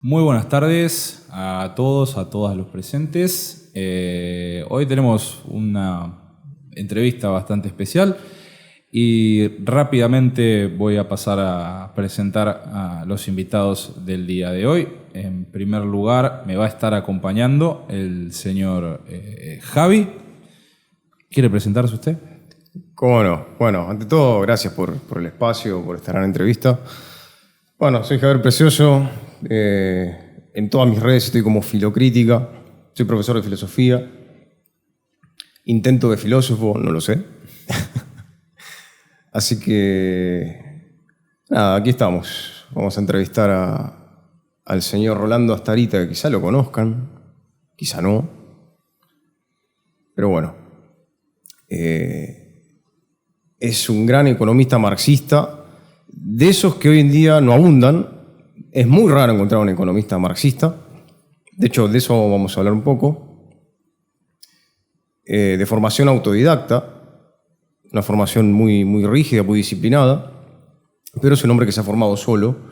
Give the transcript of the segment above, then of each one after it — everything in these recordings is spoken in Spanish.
Muy buenas tardes a todos, a todas los presentes. Hoy tenemos una entrevista bastante especial y rápidamente voy a pasar a presentar a los invitados del día de hoy. En primer lugar, me va a estar acompañando el señor Javi. ¿Quiere presentarse usted? ¿Cómo no? Bueno, ante todo, gracias por el espacio, por esta gran entrevista. Bueno, soy Javier Precioso. En todas mis redes estoy como Filocrítica. Soy profesor de filosofía. Intento de filósofo, no lo sé. Así que, nada, aquí estamos. Vamos a entrevistar al señor Rolando Astarita, que quizá lo conozcan, quizá no. Pero bueno, es un gran economista marxista, de esos que hoy en día no abundan. Es muy raro encontrar un economista marxista. De hecho, de eso vamos a hablar un poco. De formación autodidacta, una formación muy rígida, muy disciplinada, pero es un hombre que se ha formado solo,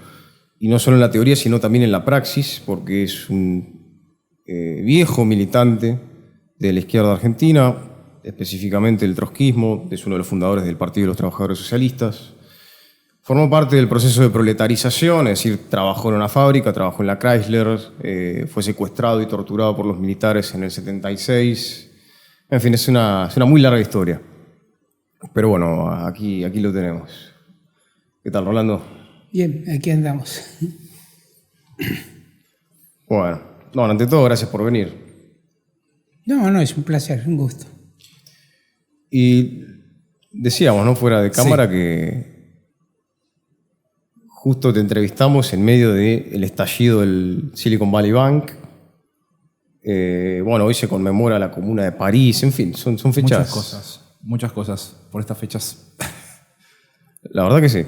y no solo en la teoría, sino también en la praxis, porque es un viejo militante de la izquierda argentina, específicamente el trotskismo. Es uno de los fundadores del Partido de los Trabajadores Socialistas. Formó parte del proceso de proletarización, es decir, trabajó en una fábrica, trabajó en la Chrysler, fue secuestrado y torturado por los militares en el 76. En fin, es una muy larga historia. Pero bueno, aquí lo tenemos. ¿Qué tal, Rolando? Bien, aquí andamos. Bueno, ante todo, gracias por venir. No, es un placer, un gusto. Y decíamos, ¿no?, fuera de cámara, sí, que justo te entrevistamos en medio del estallido del Silicon Valley Bank. Bueno, hoy se conmemora la Comuna de París, en fin, son fechas. Muchas cosas por estas fechas. La verdad que sí.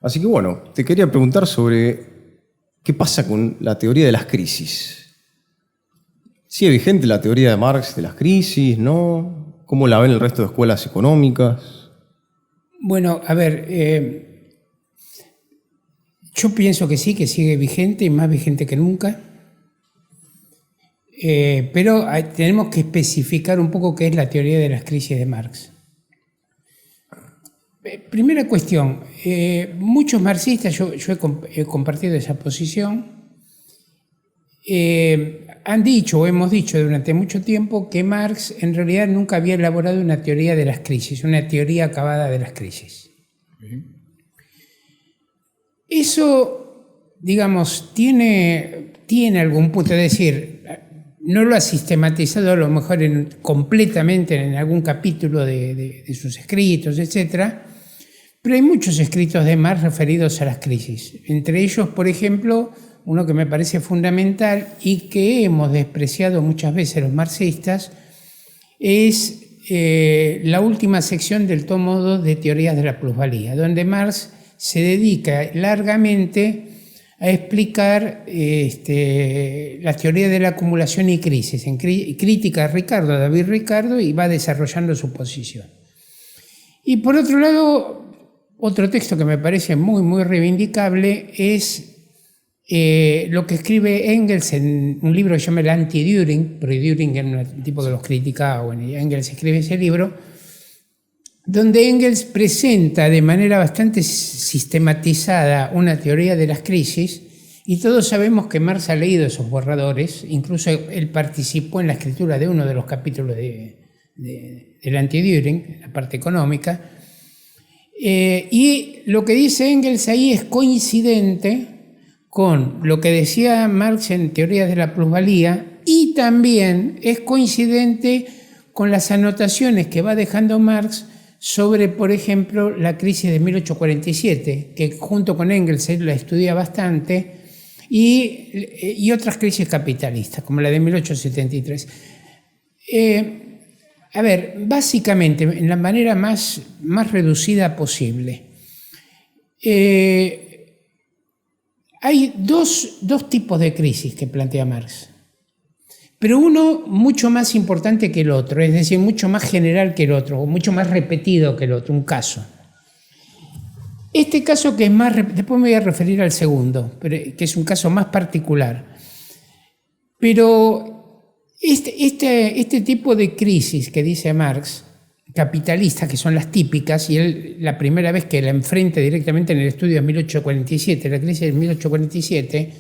Así que bueno, te quería preguntar sobre qué pasa con la teoría de las crisis. ¿Sigue vigente la teoría de Marx de las crisis, no? ¿Cómo la ven el resto de escuelas económicas? Bueno, a ver, yo pienso que sí, que sigue vigente y más vigente que nunca. Pero tenemos que especificar un poco qué es la teoría de las crisis de Marx. Primera cuestión, muchos marxistas, yo he compartido esa posición, han dicho o hemos dicho durante mucho tiempo que Marx en realidad nunca había elaborado una teoría de las crisis, una teoría acabada de las crisis. Eso, digamos, tiene algún punto, es decir, no lo ha sistematizado a lo mejor completamente en algún capítulo de sus escritos, etc. Pero hay muchos escritos de Marx referidos a las crisis. Entre ellos, por ejemplo, uno que me parece fundamental y que hemos despreciado muchas veces los marxistas, es la última sección del tomo 2 de Teorías de la Plusvalía, donde Marx se dedica largamente a explicar la teoría de la acumulación y crisis, en crítica a David Ricardo, y va desarrollando su posición. Y por otro lado, otro texto que me parece muy reivindicable es lo que escribe Engels en un libro que se llama el Anti-Düring, pero Düring es un tipo que los criticaba, bueno, y Engels escribe ese libro, donde Engels presenta de manera bastante sistematizada una teoría de las crisis, y todos sabemos que Marx ha leído esos borradores, incluso él participó en la escritura de uno de los capítulos del Anti-Düring, la parte económica, y lo que dice Engels ahí es coincidente con lo que decía Marx en Teorías de la Plusvalía, y también es coincidente con las anotaciones que va dejando Marx sobre, por ejemplo, la crisis de 1847, que junto con Engels él la estudia bastante, y otras crisis capitalistas, como la de 1873. A ver, básicamente, en la manera más reducida posible, hay dos tipos de crisis que plantea Marx, pero uno mucho más importante que el otro, es decir, mucho más general que el otro, o mucho más repetido que el otro, un caso. Este caso que es más, después me voy a referir al segundo, pero, que es un caso más particular. Pero este tipo de crisis que dice Marx, capitalistas, que son las típicas, y él la primera vez que la enfrenta directamente en el estudio es 1847, la crisis de 1847,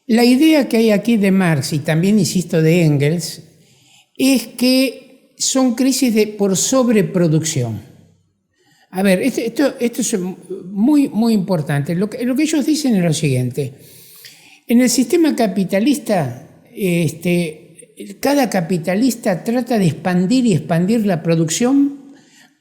la idea que hay aquí de Marx, y también, insisto, de Engels, es que son crisis por sobreproducción. A ver, esto es muy, muy importante. Lo que ellos dicen es lo siguiente. En el sistema capitalista, cada capitalista trata de expandir y expandir la producción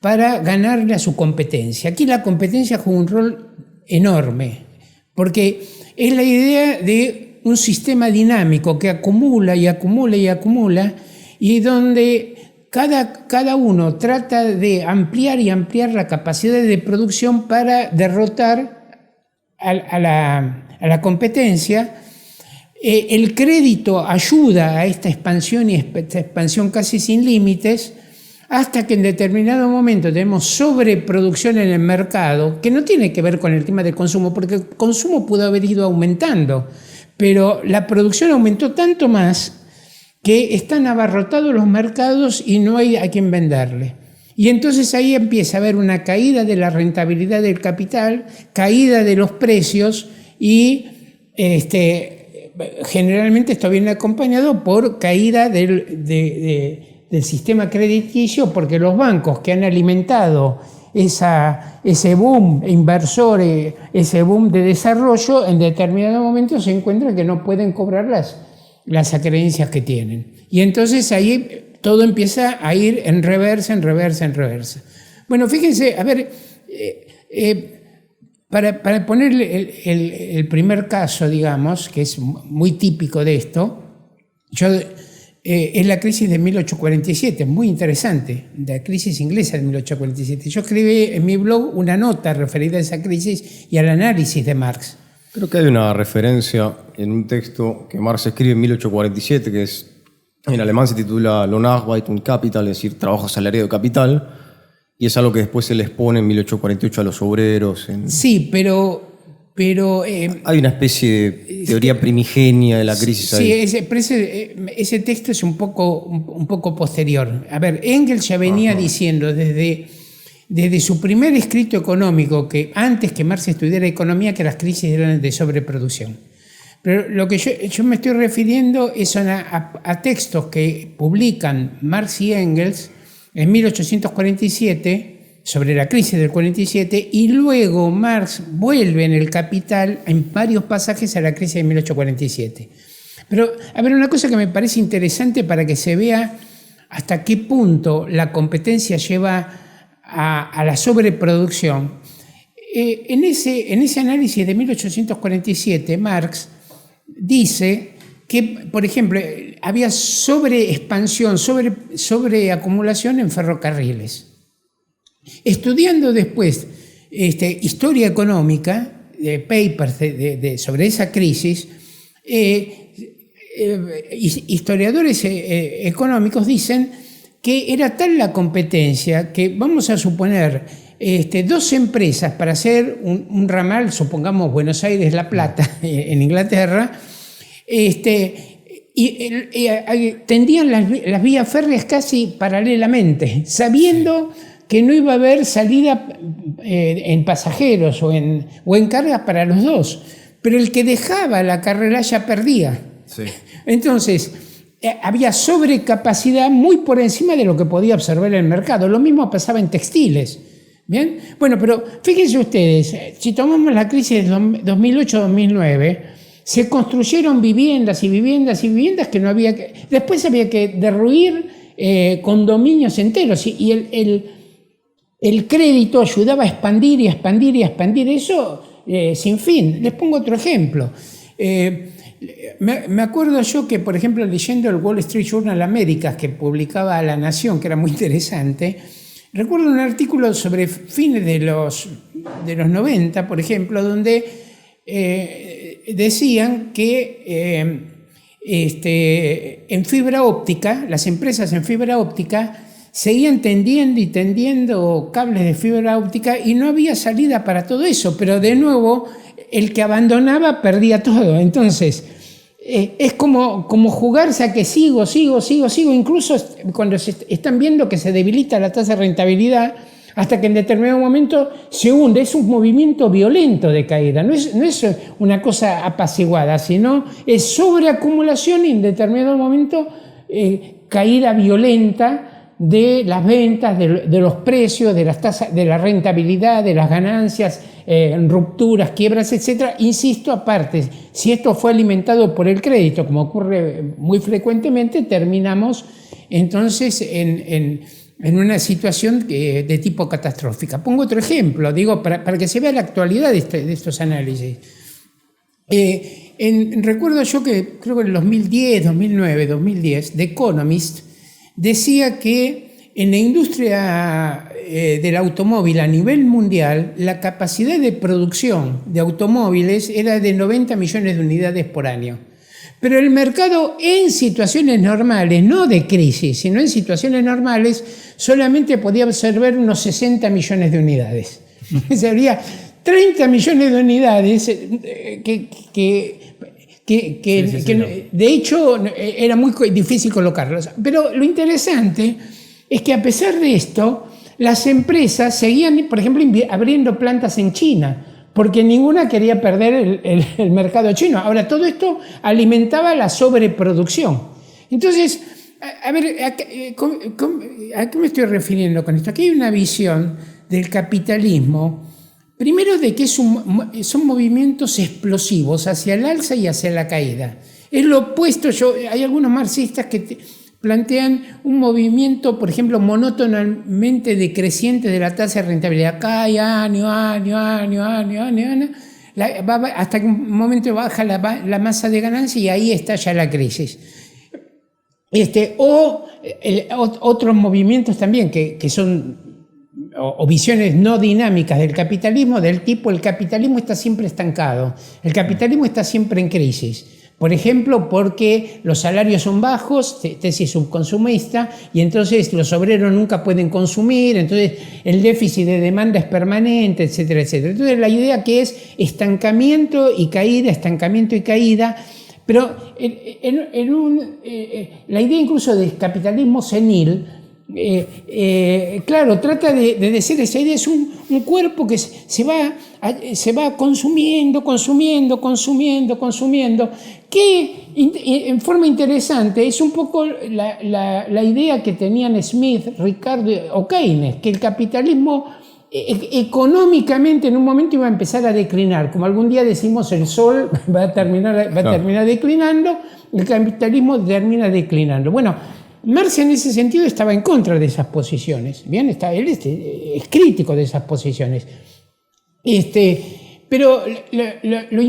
para ganarle a su competencia. Aquí la competencia juega un rol enorme, porque es la idea de un sistema dinámico que acumula y acumula y acumula, y donde cada uno trata de ampliar y ampliar la capacidad de producción para derrotar a la competencia. El crédito ayuda a esta expansión y esta expansión casi sin límites, hasta que en determinado momento tenemos sobreproducción en el mercado, que no tiene que ver con el tema del consumo, porque el consumo pudo haber ido aumentando, pero la producción aumentó tanto más que están abarrotados los mercados y no hay a quien venderle. Y entonces ahí empieza a haber una caída de la rentabilidad del capital, caída de los precios y generalmente esto viene acompañado por caída del sistema crediticio, porque los bancos que han alimentado ese boom inversor, ese boom de desarrollo, en determinado momento se encuentran que no pueden cobrar las acreencias que tienen. Y entonces ahí todo empieza a ir en reversa, en reversa, en reversa. Bueno, fíjense, a ver, para ponerle el primer caso, digamos, que es muy típico de esto, es la crisis de 1847, muy interesante, la crisis inglesa de 1847. Yo escribí en mi blog una nota referida a esa crisis y al análisis de Marx. Creo que hay una referencia en un texto que Marx escribe en 1847, que en alemán se titula Lohnarbeit und Kapital, es decir, trabajo asalariado de capital, y es algo que después se les pone en 1848 a los obreros. Sí, pero hay una especie de teoría primigenia de la crisis ahí. Sí, ese texto es un poco posterior. A ver, Engels ya venía diciendo desde su primer escrito económico, que antes que Marx estudiara economía, que las crisis eran de sobreproducción. Pero lo que yo me estoy refiriendo son a textos que publican Marx y Engels en 1847 sobre la crisis del 47, y luego Marx vuelve en el Capital en varios pasajes a la crisis de 1847. Pero, a ver, una cosa que me parece interesante para que se vea hasta qué punto la competencia lleva a la sobreproducción. En ese análisis de 1847, Marx dice que, por ejemplo, había sobreexpansión, sobreacumulación en ferrocarriles. Estudiando después historia económica, papers sobre esa crisis, historiadores económicos dicen que era tal la competencia que, vamos a suponer, dos empresas para hacer un ramal, supongamos Buenos Aires-La Plata, en Inglaterra, tendían las vías férreas casi paralelamente, sabiendo que no iba a haber salida en pasajeros o en cargas para los dos, pero el que dejaba la carrera ya perdía. Sí. Entonces, había sobrecapacidad muy por encima de lo que podía observar el mercado. Lo mismo pasaba en textiles. ¿Bien? Bueno, pero fíjense ustedes, si tomamos la crisis de 2008-2009, se construyeron viviendas y viviendas y viviendas que no había que... Después había que derruir condominios enteros, y el crédito ayudaba a expandir y a expandir y a expandir eso sin fin. Les pongo otro ejemplo. Me acuerdo yo que, por ejemplo, leyendo el Wall Street Journal Américas que publicaba La Nación, que era muy interesante, recuerdo un artículo sobre fines de los 90, por ejemplo, donde decían que en fibra óptica, las empresas en fibra óptica seguían tendiendo y tendiendo cables de fibra óptica y no había salida para todo eso, pero de nuevo el que abandonaba perdía todo. Entonces es como jugarse a que sigo, incluso cuando se están viendo que se debilita la tasa de rentabilidad, hasta que en determinado momento se hunde. Es un movimiento violento de caída, no es una cosa apaciguada, sino es sobreacumulación y en determinado momento caída violenta de las ventas, de los precios, de las tasas, de la rentabilidad, de las ganancias, rupturas, quiebras, etc. Insisto, aparte, si esto fue alimentado por el crédito, como ocurre muy frecuentemente, terminamos entonces en una situación de tipo catastrófica. Pongo otro ejemplo, digo, para que se vea la actualidad de estos análisis. Recuerdo yo que creo que en el 2010, 2009, 2010, The Economist decía que en la industria del automóvil a nivel mundial, la capacidad de producción de automóviles era de 90 millones de unidades por año. Pero el mercado en situaciones normales, no de crisis, sino en situaciones normales, solamente podía absorber unos 60 millones de unidades. Habría 30 millones de unidades que de hecho era muy difícil colocarlos. Pero lo interesante es que a pesar de esto, las empresas seguían, por ejemplo, abriendo plantas en China, porque ninguna quería perder el mercado chino. Ahora, todo esto alimentaba la sobreproducción. Entonces, a ver, ¿a qué me estoy refiriendo con esto? Aquí hay una visión del capitalismo, primero de que son movimientos explosivos hacia el alza y hacia la caída. Es lo opuesto. Hay algunos marxistas que plantean un movimiento, por ejemplo, monótonamente decreciente de la tasa de rentabilidad. Cae año, hasta que un momento baja la masa de ganancia y ahí estalla la crisis. Otros movimientos también que son o visiones no dinámicas del capitalismo, del tipo el capitalismo está siempre estancado, el capitalismo está siempre en crisis. Por ejemplo, porque los salarios son bajos, tesis subconsumista, y entonces los obreros nunca pueden consumir, entonces el déficit de demanda es permanente, etcétera, etcétera. Entonces la idea que es estancamiento y caída, pero la idea incluso del capitalismo senil, claro, trata de decir, esa idea es un cuerpo que se va consumiendo, que en forma interesante es un poco la idea que tenían Smith, Ricardo o Keynes, que el capitalismo económicamente en un momento iba a empezar a declinar, como algún día decimos el sol va a terminar declinando, el capitalismo termina declinando. Bueno, Marx en ese sentido estaba en contra de esas posiciones. Bien, él es crítico de esas posiciones. Pero lo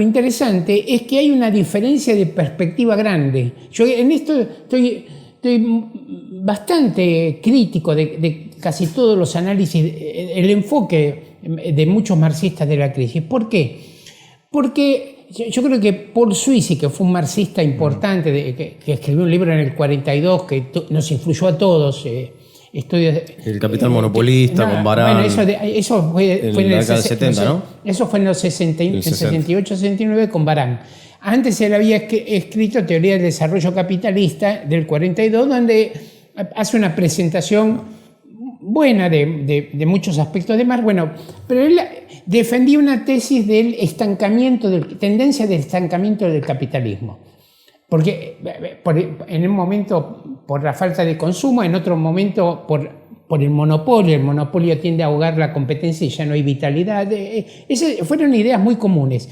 interesante es que hay una diferencia de perspectiva grande. Yo en esto estoy bastante crítico de casi todos los análisis, el enfoque de muchos marxistas de la crisis. ¿Por qué? Porque yo creo que Paul Suisy, que fue un marxista importante, que escribió un libro en el 42 que nos influyó a todos, El capital monopolista con Baran. Bueno, eso fue en la década del 70, ¿no? Eso fue en los 68, 69 con Baran. Antes él había escrito Teoría del Desarrollo Capitalista del 42, donde hace una presentación buena de muchos aspectos de Marx. Bueno, pero él defendía una tesis del tendencia del estancamiento del capitalismo. Porque en un momento por la falta de consumo, en otro momento por el monopolio tiende a ahogar la competencia y ya no hay vitalidad. Esas fueron ideas muy comunes.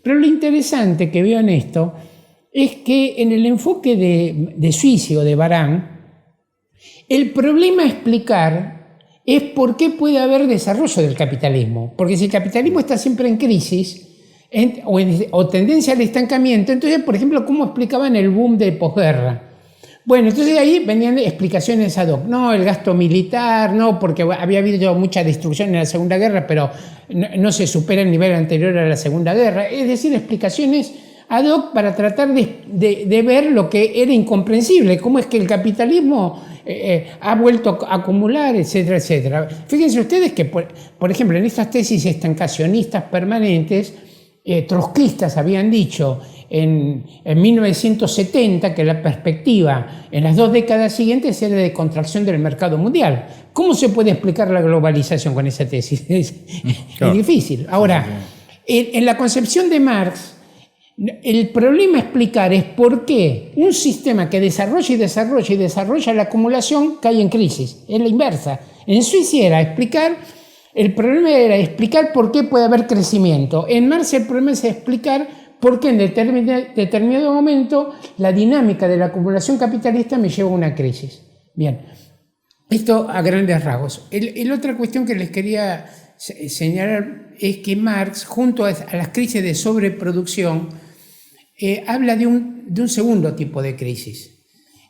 Pero lo interesante que veo en esto es que en el enfoque de Suisy o de Baran, el problema a explicar es por qué puede haber desarrollo del capitalismo. Porque si el capitalismo está siempre en crisis o tendencia al estancamiento, entonces, por ejemplo, ¿cómo explicaban el boom de posguerra? Bueno, entonces ahí venían explicaciones ad hoc. No, el gasto militar, no, porque había habido mucha destrucción en la Segunda Guerra, pero no se supera el nivel anterior a la Segunda Guerra. Es decir, explicaciones ad hoc para tratar de ver lo que era incomprensible, cómo es que el capitalismo ha vuelto a acumular, etcétera, etcétera. Fíjense ustedes que, por ejemplo, en estas tesis estancacionistas permanentes, trotskistas habían dicho en 1970 que la perspectiva en las 2 décadas siguientes era de contracción del mercado mundial. ¿Cómo se puede explicar la globalización con esa tesis? Claro. Es difícil. Ahora, en la concepción de Marx, el problema a explicar es por qué un sistema que desarrolla y desarrolla y desarrolla la acumulación cae en crisis. Es la inversa. En Suiza era explicar, el problema era explicar por qué puede haber crecimiento. En Marx el problema es explicar por qué en determinado momento la dinámica de la acumulación capitalista me lleva a una crisis. Bien, esto a grandes rasgos. La otra cuestión que les quería señalar es que Marx, junto a las crisis de sobreproducción, habla de un segundo tipo de crisis,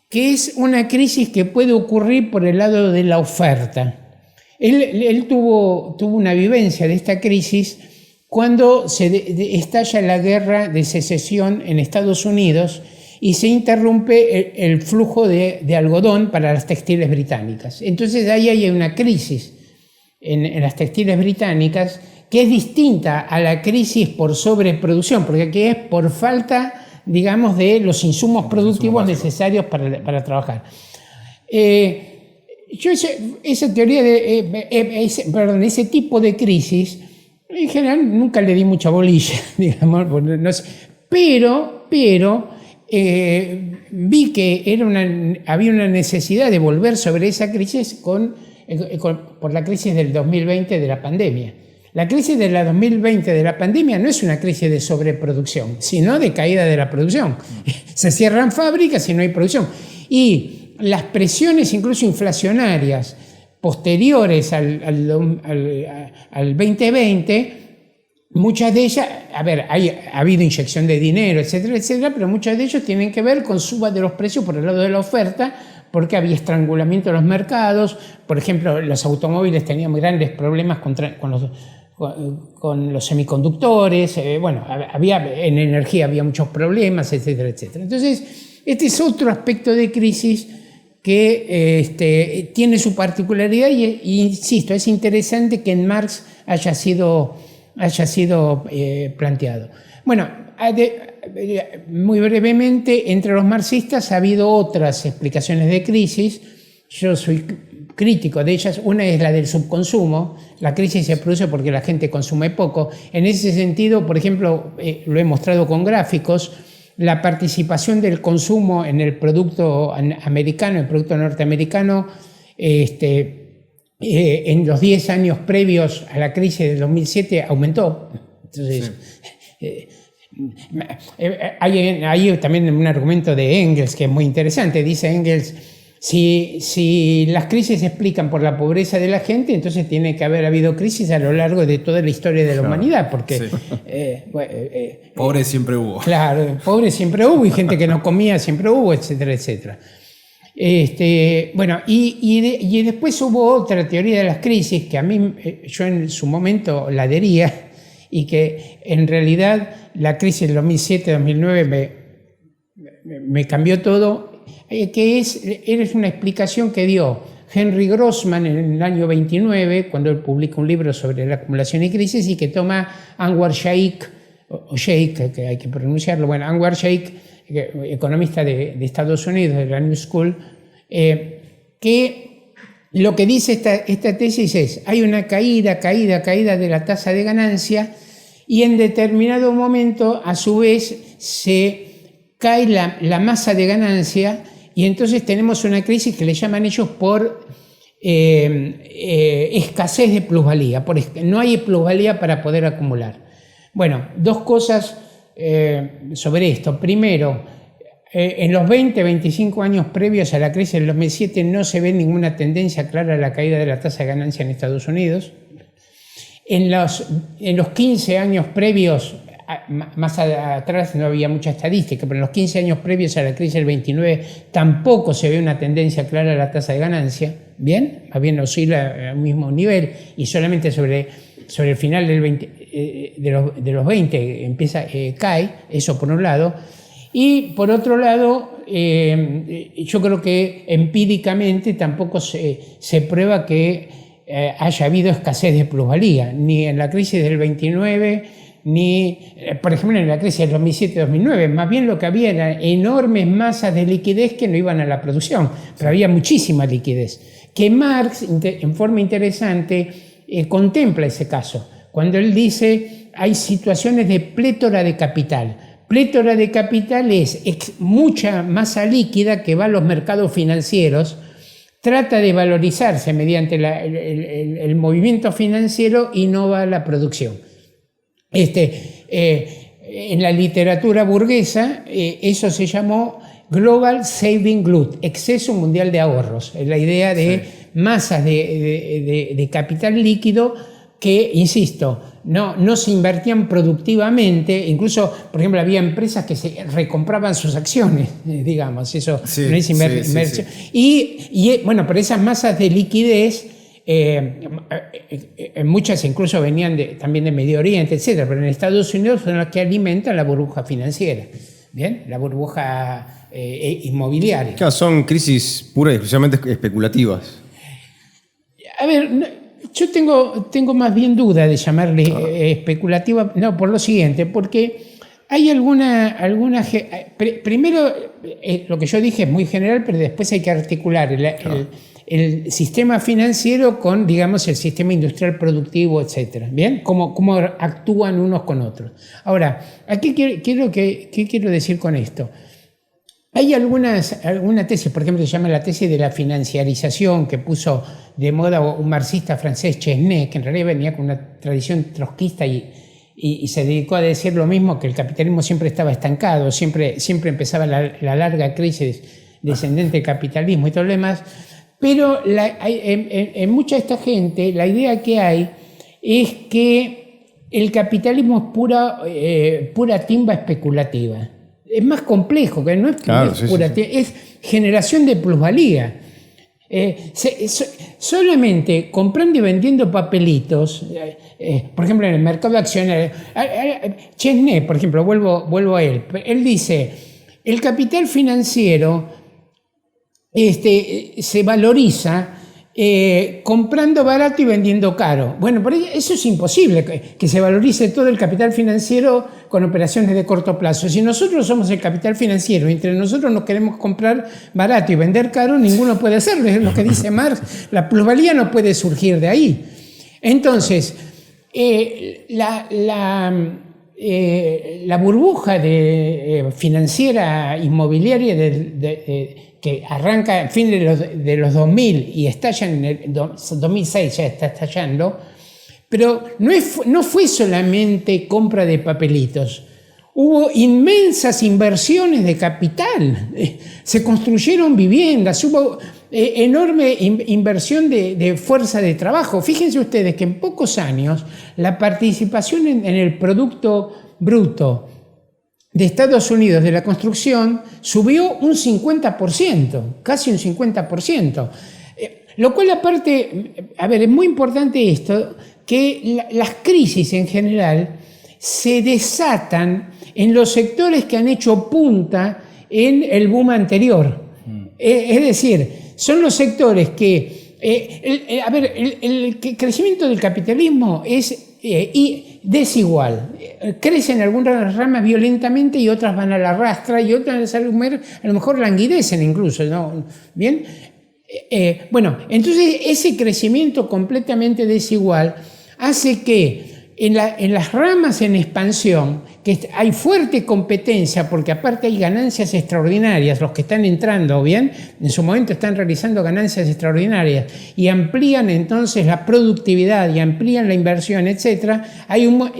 que es una crisis que puede ocurrir por el lado de la oferta. Él tuvo una vivencia de esta crisis cuando estalla la guerra de secesión en Estados Unidos y se interrumpe el flujo de algodón para las textiles británicas. Entonces ahí hay una crisis en las textiles británicas que es distinta a la crisis por sobreproducción, porque aquí es por falta, digamos, de los insumos productivos necesarios para trabajar. Yo esa teoría ese tipo de crisis, en general nunca le di mucha bolilla, digamos, no sé, pero vi que había una necesidad de volver sobre esa crisis por la crisis del 2020 de la pandemia. La crisis de la 2020 de la pandemia no es una crisis de sobreproducción, sino de caída de la producción. Se cierran fábricas y no hay producción. Y las presiones incluso inflacionarias posteriores al 2020, muchas de ellas, ha habido inyección de dinero, etcétera, etcétera, pero muchas de ellas tienen que ver con suba de los precios por el lado de la oferta, porque había estrangulamiento de los mercados. Por ejemplo, los automóviles tenían grandes problemas con los semiconductores, en energía había muchos problemas, etcétera, etcétera. Entonces, este es otro aspecto de crisis que tiene su particularidad y insisto, es interesante que en Marx haya sido planteado. Bueno, muy brevemente, entre los marxistas ha habido otras explicaciones de crisis. Yo soy crítico de ellas. Una es la del subconsumo. La crisis se produce porque la gente consume poco. En ese sentido, por ejemplo, lo he mostrado con gráficos, la participación del consumo en el producto americano, el producto norteamericano, en los 10 años previos a la crisis del 2007 aumentó. Entonces, sí. Hay también un argumento de Engels que es muy interesante. Dice Engels, si las crisis se explican por la pobreza de la gente, entonces tiene que haber habido crisis a lo largo de toda la historia de la humanidad, porque... Sí. Pobres siempre hubo. Claro, pobres siempre hubo y gente que no comía siempre hubo, etcétera, etcétera. Y después hubo otra teoría de las crisis que a mí, yo en su momento la adhería, y que en realidad la crisis del 2007-2009 me cambió todo, que es una explicación que dio Henry Grossman en el año 29, cuando él publica un libro sobre la acumulación y crisis, y que toma Anwar Shaikh, o Sheikh, que hay que pronunciarlo, Anwar Shaikh, economista de Estados Unidos, de la New School, que lo que dice esta tesis es, hay una caída de la tasa de ganancia, y en determinado momento, a su vez, se cae la masa de ganancia, y entonces tenemos una crisis que le llaman ellos por escasez de plusvalía. No hay plusvalía para poder acumular. Bueno, dos cosas sobre esto. Primero, en los 20-25 años previos a la crisis del 2007 no se ve ninguna tendencia clara a la caída de la tasa de ganancia en Estados Unidos. En los 15 años previos, más atrás no había mucha estadística, pero en los 15 años previos a la crisis del 29 tampoco se ve una tendencia clara a la tasa de ganancia. ¿bien? Más bien oscila al mismo nivel y solamente sobre el final de los 20 cae, eso por un lado. Y por otro lado, yo creo que empíricamente tampoco se prueba que haya habido escasez de plusvalía, ni en la crisis del 29, ni, por ejemplo, en la crisis del 2007-2009. Más bien lo que había eran enormes masas de liquidez que no iban a la producción, pero había muchísima liquidez. Que Marx, en forma interesante, contempla ese caso, cuando él dice hay situaciones de plétora de capital. Plétora de capital es mucha masa líquida que va a los mercados financieros, trata de valorizarse mediante el movimiento financiero y no va a la producción. En la literatura burguesa eso se llamó Global Saving Glut, exceso mundial de ahorros. Es la idea de masas de capital líquido que, insisto, no se invertían productivamente. Incluso, por ejemplo, había empresas que se recompraban sus acciones, digamos, eso no es inversión. Y bueno, pero esas masas de liquidez, muchas incluso venían también de Medio Oriente, etcétera, pero en Estados Unidos son las que alimentan la burbuja financiera, ¿bien? La burbuja inmobiliaria. Claro, son crisis puras y exclusivamente especulativas. A ver, yo tengo más bien duda de llamarle especulativa, no, por lo siguiente, porque hay primero, lo que yo dije es muy general, pero después hay que articular el sistema financiero con, digamos, el sistema industrial productivo, etcétera. ¿Bien? Cómo actúan unos con otros. Ahora, ¿qué quiero decir con esto? Hay alguna tesis, por ejemplo, se llama la tesis de la financiarización, que puso de moda un marxista francés, Chesnais, que en realidad venía con una tradición trotskista y se dedicó a decir lo mismo, que el capitalismo siempre estaba estancado, siempre empezaba la larga crisis descendente del capitalismo y todo lo demás. Pero en mucha de esta gente la idea que hay es que el capitalismo es pura timba especulativa. Es más complejo, que no es pura timba, es generación de plusvalía. Solamente comprando y vendiendo papelitos, por ejemplo, en el mercado accionario, Chesnais, por ejemplo, vuelvo a él dice, el capital financiero se valoriza comprando barato y vendiendo caro. Bueno, pero eso es imposible, que se valorice todo el capital financiero con operaciones de corto plazo. Si nosotros somos el capital financiero y entre nosotros nos queremos comprar barato y vender caro, ninguno puede hacerlo. Es lo que dice Marx, la plusvalía no puede surgir de ahí. Entonces, la burbuja financiera inmobiliaria que arranca a fin de los 2000 y estalla en el 2006, ya está estallando, pero no fue solamente compra de papelitos. Hubo inmensas inversiones de capital, se construyeron viviendas, hubo enorme inversión de fuerza de trabajo. Fíjense ustedes que en pocos años la participación en el Producto Bruto de Estados Unidos de la construcción subió un 50%, casi un 50%. Lo cual aparte, es muy importante esto, que las crisis en general se desatan en los sectores que han hecho punta en el boom anterior. Es decir, son los sectores que... el crecimiento del capitalismo es desigual. Crecen algunas ramas violentamente y otras van a la rastra y otras a lo mejor languidecen incluso, ¿no? ¿Bien? Bueno, entonces ese crecimiento completamente desigual hace que en las ramas en expansión, que hay fuerte competencia, porque aparte hay ganancias extraordinarias, los que están entrando, ¿bien? En su momento están realizando ganancias extraordinarias y amplían entonces la productividad y amplían la inversión, etc.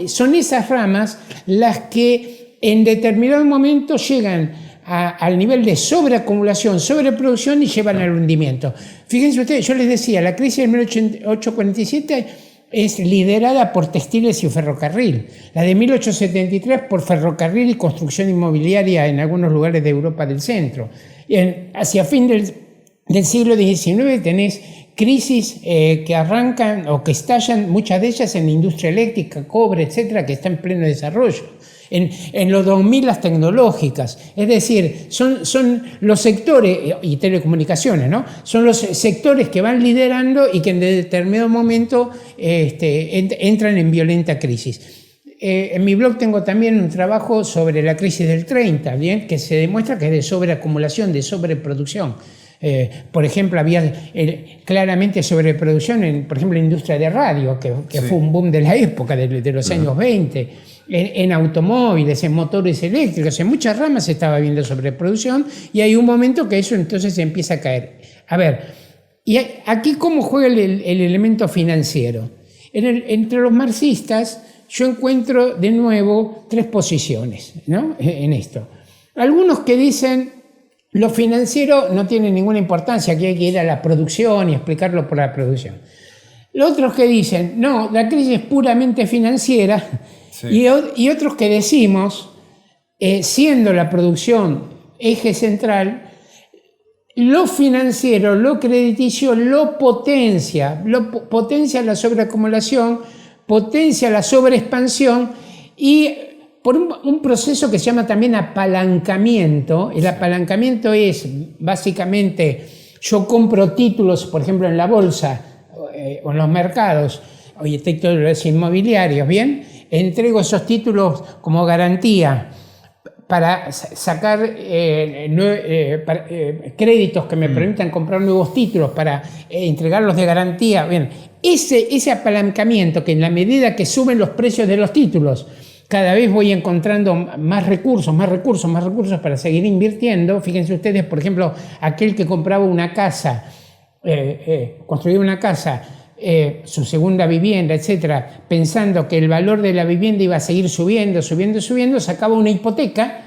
Son esas ramas las que en determinado momento llegan al nivel de sobreacumulación, sobreproducción y llevan al hundimiento. Fíjense ustedes, yo les decía, la crisis del 1847 es liderada por textiles y ferrocarril. La de 1873 por ferrocarril y construcción inmobiliaria en algunos lugares de Europa del centro. Hacia fin del siglo XIX tenés crisis que arrancan o que estallan, muchas de ellas en la industria eléctrica, cobre, etcétera, que está en pleno desarrollo. En los 2000 las tecnológicas, es decir, son los sectores, y telecomunicaciones, ¿no? Son los sectores que van liderando y que en determinado momento entran en violenta crisis. En mi blog tengo también un trabajo sobre la crisis del 30, ¿bien? Que se demuestra que es de sobreacumulación, de sobreproducción. Por ejemplo, había claramente sobreproducción por ejemplo, en la industria de radio, que fue un boom de la época, de los años 20. En automóviles, en motores eléctricos, en muchas ramas se estaba viendo sobreproducción y hay un momento que eso entonces se empieza a caer. A ver, y aquí ¿cómo juega el elemento financiero? Entre los marxistas yo encuentro de nuevo tres posiciones, ¿no? En esto. Algunos que dicen lo financiero no tiene ninguna importancia, aquí hay que ir a la producción y explicarlo por la producción. Los otros que dicen, no, la crisis es puramente financiera. Sí. Y otros que decimos, siendo la producción eje central, lo financiero, lo crediticio, lo potencia la sobreacumulación, potencia la sobreexpansión y por un proceso que se llama también apalancamiento. El apalancamiento es básicamente, yo compro títulos, por ejemplo, en la bolsa o en los mercados, oye, títulos inmobiliarios, ¿bien? Entrego esos títulos como garantía para sacar créditos que me permitan comprar nuevos títulos, para entregarlos de garantía. Bien, ese apalancamiento que en la medida que suben los precios de los títulos, cada vez voy encontrando más recursos para seguir invirtiendo. Fíjense ustedes, por ejemplo, aquel que compraba una casa, construía una casa, su segunda vivienda, etcétera, pensando que el valor de la vivienda iba a seguir subiendo, sacaba una hipoteca,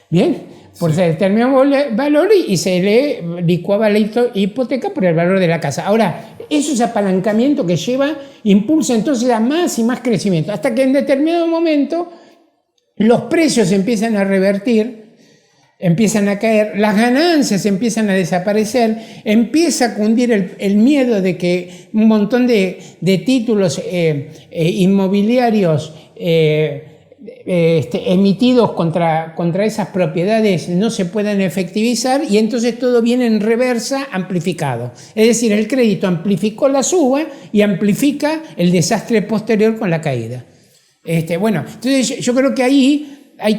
¿bien? Por determinado valor y se le licuaba la hipoteca por el valor de la casa. Ahora, eso es apalancamiento que impulsa entonces a más y más crecimiento, hasta que en determinado momento los precios empiezan a revertir, empiezan a caer, las ganancias empiezan a desaparecer, empieza a cundir el miedo de que un montón de títulos inmobiliarios emitidos contra esas propiedades no se puedan efectivizar y entonces todo viene en reversa amplificado. Es decir, el crédito amplificó la suba y amplifica el desastre posterior con la caída. Bueno, entonces yo creo que ahí hay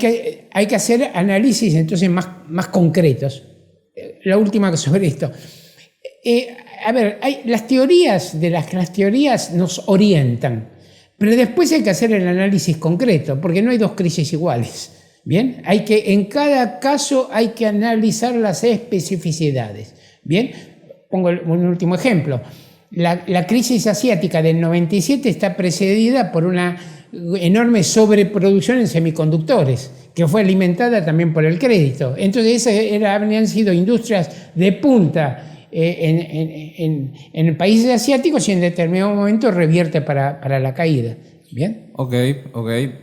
que hacer análisis entonces más concretos. La última sobre esto. A ver, las teorías nos orientan, pero después hay que hacer el análisis concreto, porque no hay dos crisis iguales. Bien, en cada caso hay que analizar las especificidades. Bien, pongo un último ejemplo. La crisis asiática del 97 está precedida por una enorme sobreproducción en semiconductores, que fue alimentada también por el crédito. Entonces habían sido industrias de punta en países asiáticos y en determinado momento revierte para la caída. ¿Bien? Ok.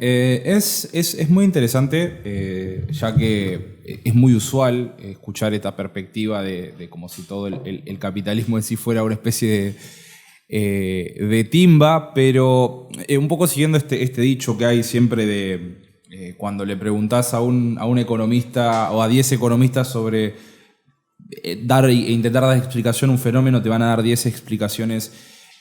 Es muy interesante, ya que es muy usual escuchar esta perspectiva de como si todo el capitalismo en sí fuera una especie de timba, pero un poco siguiendo este dicho que hay siempre de cuando le preguntás a un economista o a 10 economistas sobre intentar dar explicación a un fenómeno, te van a dar 10 explicaciones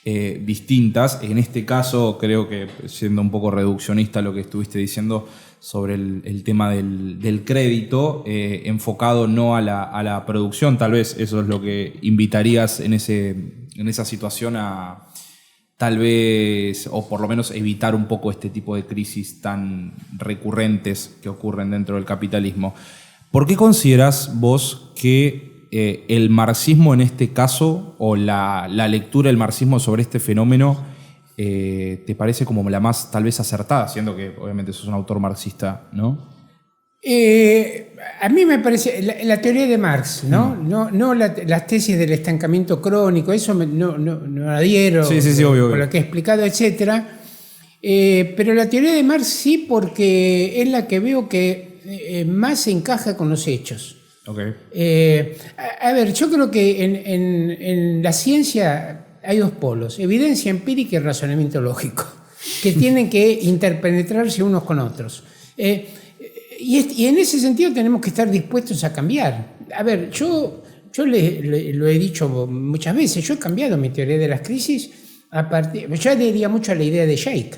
distintas. En este caso, creo que siendo un poco reduccionista lo que estuviste diciendo sobre el tema del crédito, enfocado no a la producción, tal vez eso es lo que invitarías en esa situación a tal vez, o por lo menos evitar un poco este tipo de crisis tan recurrentes que ocurren dentro del capitalismo. ¿Por qué considerás vos que el marxismo en este caso, o la lectura del marxismo sobre este fenómeno, te parece como la más tal vez acertada, siendo que obviamente sos un autor marxista, ¿no? A mí me parece la teoría de Marx, ¿no? No las tesis del estancamiento crónico, eso no adhiero, sí, obvio. Por lo que he explicado, etcétera. Pero la teoría de Marx sí, porque es la que veo que más se encaja con los hechos. Okay. A ver, yo creo que en la ciencia hay dos polos, evidencia empírica y razonamiento lógico, que tienen que interpenetrarse unos con otros. Y en ese sentido tenemos que estar dispuestos a cambiar. A ver, yo lo he dicho muchas veces, yo he cambiado mi teoría de las crisis yo adhería mucho a la idea de Sheikh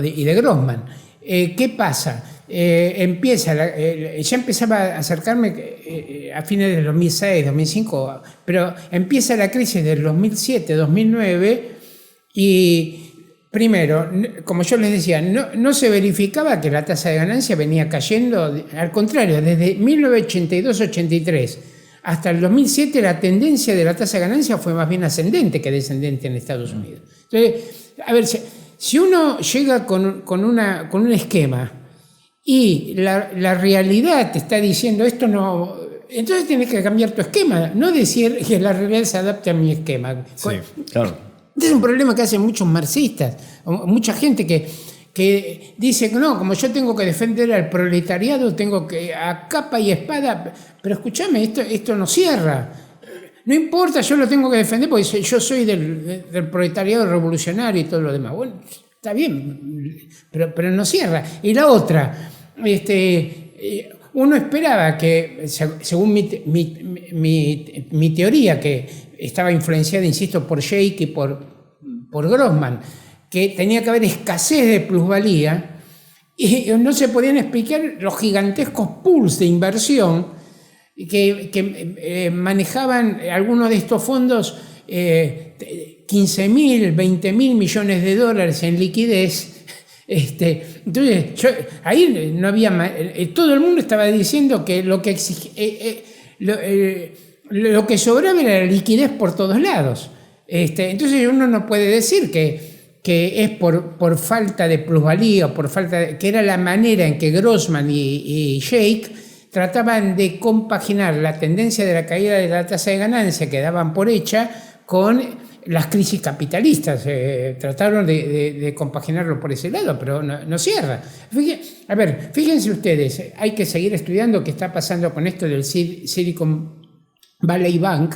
y de Grossman. ¿Qué pasa? Ya empezaba a acercarme a fines del 2006, 2005, pero empieza la crisis del 2007, 2009 y primero, como yo les decía, no se verificaba que la tasa de ganancia venía cayendo, al contrario, desde 1982-83 hasta el 2007 la tendencia de la tasa de ganancia fue más bien ascendente que descendente en Estados Unidos. Entonces, a ver, si uno llega con un esquema y la realidad te está diciendo esto no, entonces tienes que cambiar tu esquema, no decir que la realidad se adapte a mi esquema. Sí, claro. Este es un problema que hacen muchos marxistas, mucha gente que dice que no, como yo tengo que defender al proletariado, tengo que a capa y espada, pero escúchame, esto no cierra. No importa, yo lo tengo que defender porque yo soy del proletariado revolucionario y todo lo demás. Bueno, está bien, pero no cierra. Y la otra, uno esperaba que, según mi teoría, que estaba influenciada, insisto, por Sheikh y por Grossman, que tenía que haber escasez de plusvalía y no se podían explicar los gigantescos pools de inversión que manejaban algunos de estos fondos 15.000, 20.000 millones de dólares en liquidez. Entonces, ahí no había... todo el mundo estaba diciendo que lo que sobraba era la liquidez por todos lados. Entonces uno no puede decir que es por falta de plusvalía, que era la manera en que Grossman y Sheikh trataban de compaginar la tendencia de la caída de la tasa de ganancia que daban por hecha con las crisis capitalistas. Trataron de compaginarlo por ese lado, pero no cierra. Fíjense ustedes, hay que seguir estudiando qué está pasando con esto del Silicon Valley Bank.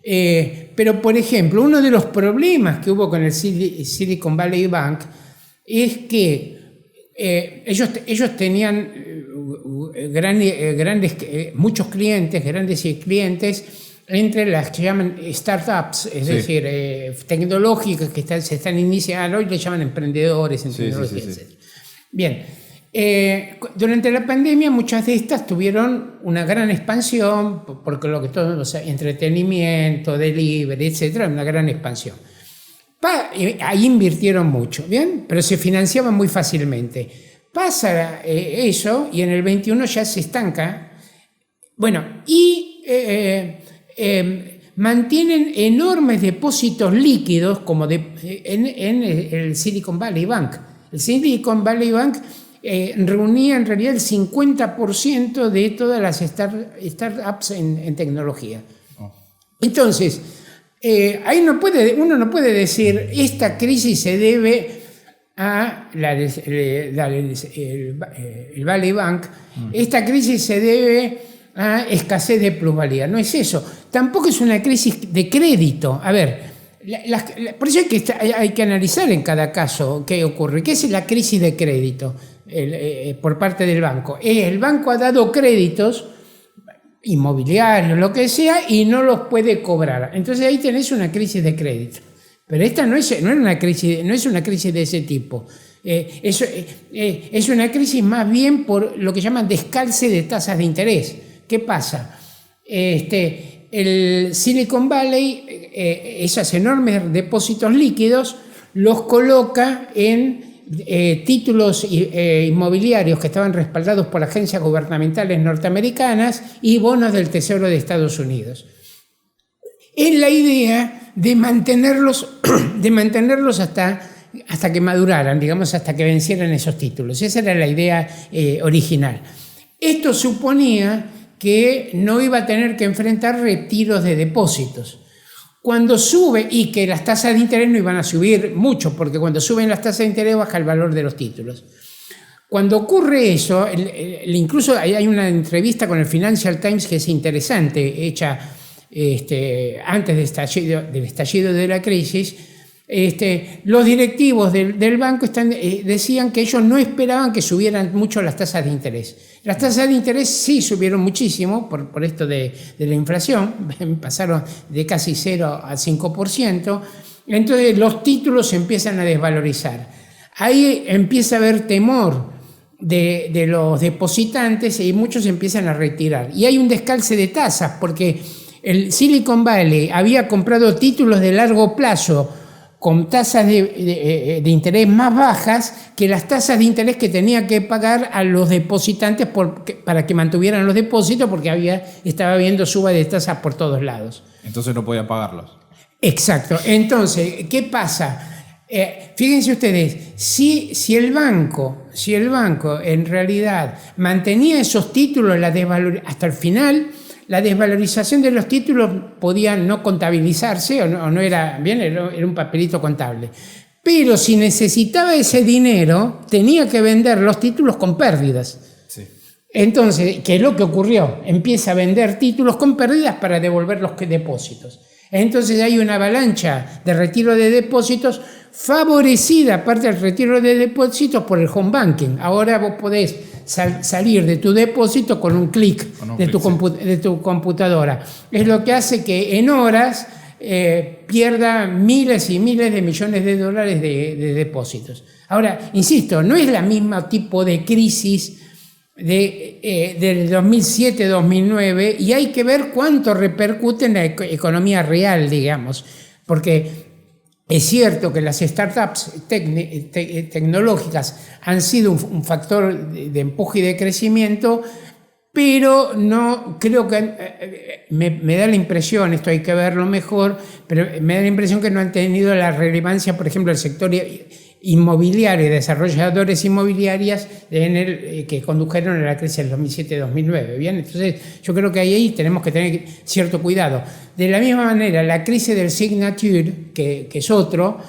Pero, por ejemplo, uno de los problemas que hubo con el Silicon Valley Bank es que ellos tenían muchos clientes, grandes clientes, entre las que llaman startups, es decir, tecnológicas que se están iniciando, hoy le llaman emprendedores en tecnología, etc. Bien. Durante la pandemia muchas de estas tuvieron una gran expansión, porque lo que todos, entretenimiento, delivery, etcétera, una gran expansión. Ahí invirtieron mucho, ¿bien? Pero se financiaban muy fácilmente. Pasa eso y en el 21 ya se estanca. Bueno, y mantienen enormes depósitos líquidos como en el Silicon Valley Bank. El Silicon Valley Bank reunía en realidad el 50% de todas las startups en tecnología. Entonces, ahí uno no puede decir esta crisis se debe a el Valley Bank, esta crisis se debe a escasez de plusvalía. No es eso. Tampoco es una crisis de crédito. A ver, por eso hay que analizar en cada caso qué ocurre. ¿Qué es la crisis de crédito por parte del banco? El banco ha dado créditos inmobiliarios, lo que sea, y no los puede cobrar. Entonces ahí tenés una crisis de crédito. Pero esta no es una crisis de ese tipo. Es una crisis más bien por lo que llaman descalce de tasas de interés. ¿Qué pasa? El Silicon Valley, esos enormes depósitos líquidos, los coloca en títulos inmobiliarios que estaban respaldados por agencias gubernamentales norteamericanas y bonos del Tesoro de Estados Unidos. Es la idea de mantenerlos hasta que maduraran, digamos, hasta que vencieran esos títulos. Esa era la idea original. Esto suponía que no iba a tener que enfrentar retiros de depósitos. Cuando sube, y que las tasas de interés no iban a subir mucho, porque cuando suben las tasas de interés baja el valor de los títulos. Cuando ocurre eso, incluso hay una entrevista con el Financial Times que es interesante, hecha antes del estallido de la crisis. Los directivos del banco decían que ellos no esperaban que subieran mucho las tasas de interés. Las tasas de interés sí subieron muchísimo por esto de la inflación, pasaron de casi 0 a 5%, entonces los títulos se empiezan a desvalorizar. Ahí empieza a haber temor de los depositantes y muchos empiezan a retirar. Y hay un descalce de tasas porque el Silicon Valley había comprado títulos de largo plazo con tasas de interés más bajas que las tasas de interés que tenía que pagar a los depositantes para que mantuvieran los depósitos, porque estaba habiendo suba de tasas por todos lados. Entonces no podían pagarlos. Exacto. Entonces, ¿qué pasa? Fíjense ustedes, si el banco en realidad mantenía esos títulos hasta el final, la desvalorización de los títulos podía no contabilizarse o no era bien, era un papelito contable. Pero si necesitaba ese dinero, tenía que vender los títulos con pérdidas. Sí. Entonces, ¿qué es lo que ocurrió? Empieza a vender títulos con pérdidas para devolver los depósitos. Entonces hay una avalancha de retiro de depósitos favorecida, aparte del retiro de depósitos, por el home banking. Ahora vos podés salir de tu depósito con un clic de tu computadora. Es lo que hace que en horas pierda miles y miles de millones de dólares de depósitos. Ahora, insisto, no es la misma tipo de crisis del 2007-2009 y hay que ver cuánto repercute en la economía real, digamos, porque es cierto que las startups tecnológicas han sido un factor de empuje y de crecimiento, pero no creo que me da la impresión, esto hay que verlo mejor, pero me da la impresión que no han tenido la relevancia, por ejemplo, el sector inmobiliario y desarrolladores inmobiliarias que condujeron a la crisis del 2007-2009. ¿Bien? Entonces, yo creo que ahí tenemos que tener cierto cuidado. De la misma manera, la crisis del Signature, que es otro,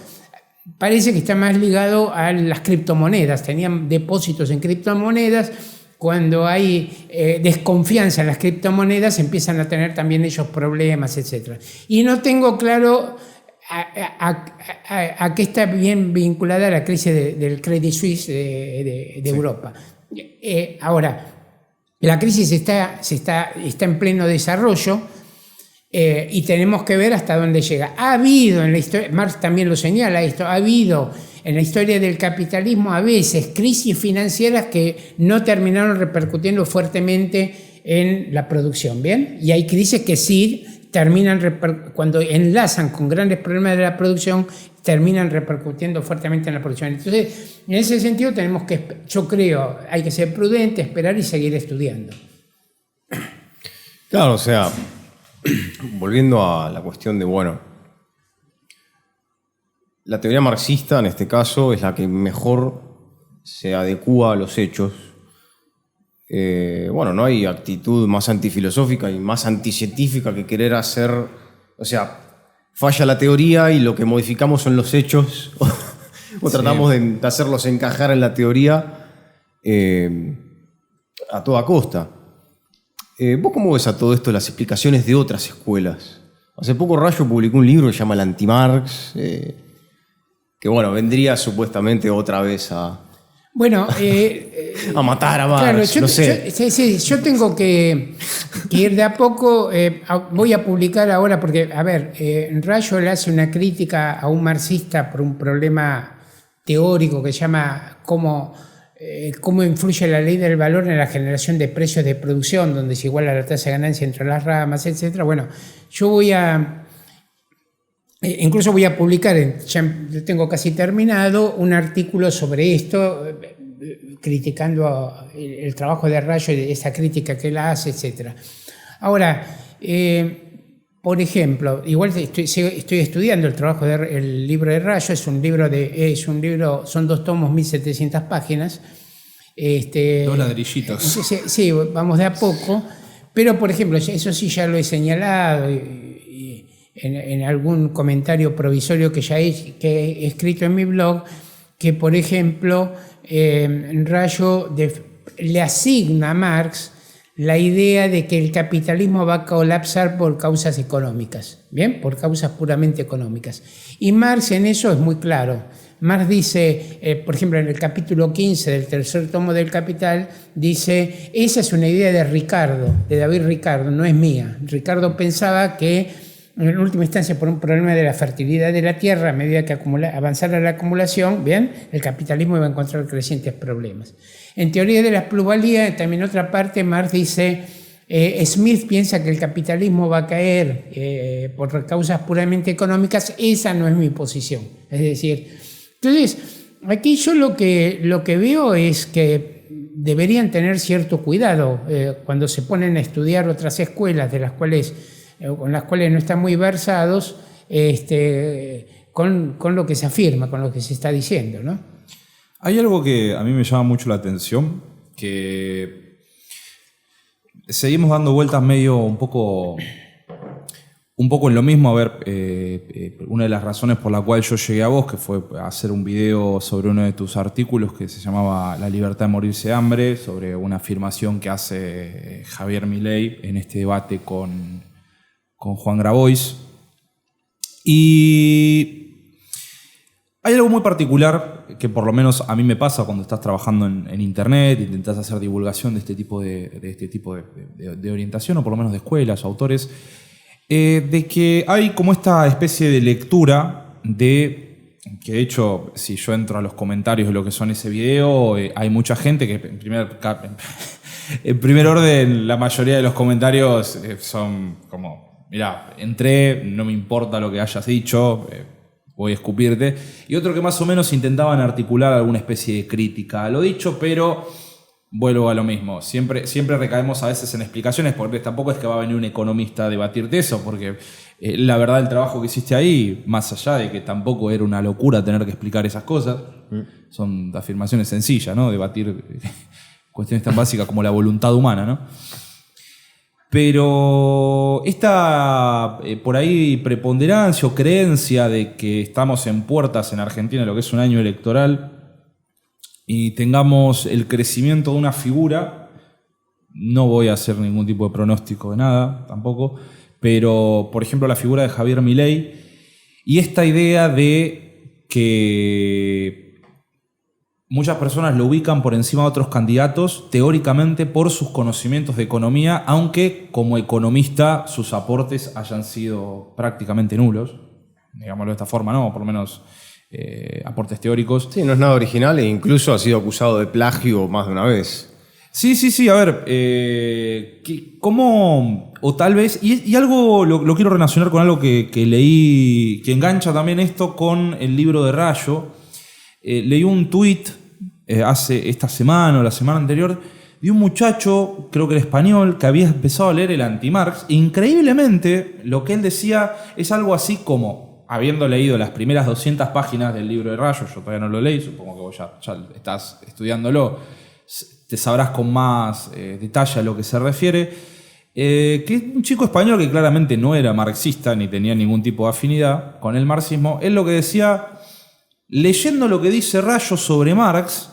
parece que está más ligado a las criptomonedas. Tenían depósitos en criptomonedas. Cuando hay desconfianza en las criptomonedas, empiezan a tener también ellos problemas, etc. Y no tengo claro a qué está bien vinculada la crisis del Credit Suisse de Europa. Ahora, la crisis está en pleno desarrollo y tenemos que ver hasta dónde llega. Ha habido en la historia, Marx también lo señala esto, ha habido en la historia del capitalismo a veces crisis financieras que no terminaron repercutiendo fuertemente en la producción, ¿bien? Y hay crisis que sí cuando enlazan con grandes problemas de la producción, terminan repercutiendo fuertemente en la producción. Entonces, en ese sentido yo creo, hay que ser prudente, esperar y seguir estudiando. Claro, o sea, volviendo a la cuestión de, la teoría marxista en este caso es la que mejor se adecúa a los hechos. No hay actitud más antifilosófica y más anticientífica que querer hacer, o sea, falla la teoría y lo que modificamos son los hechos o tratamos de hacerlos encajar en la teoría a toda costa. ¿Vos cómo ves a todo esto las explicaciones de otras escuelas? Hace poco Rayo publicó un libro que se llama El Anti-Marx, que vendría supuestamente otra vez a matar a Marx, claro, no sé. Yo tengo que ir de a poco. Voy a publicar ahora porque, Rayo le hace una crítica a un marxista por un problema teórico que se llama cómo influye la ley del valor en la generación de precios de producción, donde se iguala la tasa de ganancia entre las ramas, etc. Yo incluso voy a publicar, ya tengo casi terminado, un artículo sobre esto, criticando el trabajo de Rayo y esa crítica que él hace, etc. Ahora, por ejemplo, igual estoy estudiando el trabajo el libro de Rayo, es un libro, son 2 tomos, 1700 páginas. 2 ladrillitos. Sí, vamos de a poco, pero por ejemplo, eso sí ya lo he señalado en algún comentario provisorio que he escrito en mi blog, que por ejemplo Rayo le asigna a Marx la idea de que el capitalismo va a colapsar por causas económicas, ¿bien? Por causas puramente económicas. Y Marx en eso es muy claro. Marx dice, por ejemplo, en el capítulo 15 del tercer tomo del Capital, dice, esa es una idea de Ricardo, de David Ricardo, no es mía. Ricardo pensaba que, en última instancia, por un problema de la fertilidad de la tierra, a medida que avanzara la acumulación, ¿bien?, el capitalismo iba a encontrar crecientes problemas. En teoría de las plusvalías, también otra parte, Marx dice, Smith piensa que el capitalismo va a caer por causas puramente económicas, esa no es mi posición. Es decir, entonces, aquí yo lo que veo es que deberían tener cierto cuidado cuando se ponen a estudiar otras escuelas con las cuales no están muy versados, con lo que se afirma, con lo que se está diciendo, ¿no? Hay algo que a mí me llama mucho la atención, que seguimos dando vueltas medio un poco en lo mismo. A ver, una de las razones por la cual yo llegué a vos, que fue hacer un video sobre uno de tus artículos que se llamaba La libertad de morirse de hambre, sobre una afirmación que hace Javier Milei en este debate con Juan Grabois. Y hay algo muy particular que por lo menos a mí me pasa cuando estás trabajando en internet, intentás hacer divulgación de este tipo de orientación, o por lo menos de escuelas o autores, de que hay como esta especie de lectura que de hecho, si yo entro a los comentarios de lo que son ese video, hay mucha gente que en primer orden, la mayoría de los comentarios son como, mirá, entré, no me importa lo que hayas dicho, voy a escupirte. Y otro que más o menos intentaban articular alguna especie de crítica a lo dicho, pero vuelvo a lo mismo. Siempre recaemos a veces en explicaciones, porque tampoco es que va a venir un economista a debatirte eso, porque la verdad el trabajo que hiciste ahí, más allá de que tampoco era una locura tener que explicar esas cosas, son afirmaciones sencillas, ¿no? Debatir cuestiones tan básicas como la voluntad humana, ¿no? Pero esta, por ahí, preponderancia o creencia de que estamos en puertas en Argentina, lo que es un año electoral, y tengamos el crecimiento de una figura, no voy a hacer ningún tipo de pronóstico de nada, tampoco, pero, por ejemplo, la figura de Javier Milei, y esta idea de que muchas personas lo ubican por encima de otros candidatos, teóricamente por sus conocimientos de economía, aunque como economista sus aportes hayan sido prácticamente nulos, digámoslo de esta forma, ¿no? Por lo menos aportes teóricos. Sí, no es nada original e incluso ha sido acusado de plagio más de una vez. Sí, a ver, ¿cómo, o tal vez, y algo lo quiero relacionar con algo que leí, que engancha también esto con el libro de Rayo. Leí un tuit hace esta semana o la semana anterior de un muchacho, creo que era español, que había empezado a leer el anti-Marx. Increíblemente, lo que él decía es algo así como, habiendo leído las primeras 200 páginas del libro de Rayo, yo todavía no lo leí, supongo que vos ya estás estudiándolo, te sabrás con más detalle a lo que se refiere, que es un chico español que claramente no era marxista ni tenía ningún tipo de afinidad con el marxismo. Él lo que decía, leyendo lo que dice Rayo sobre Marx,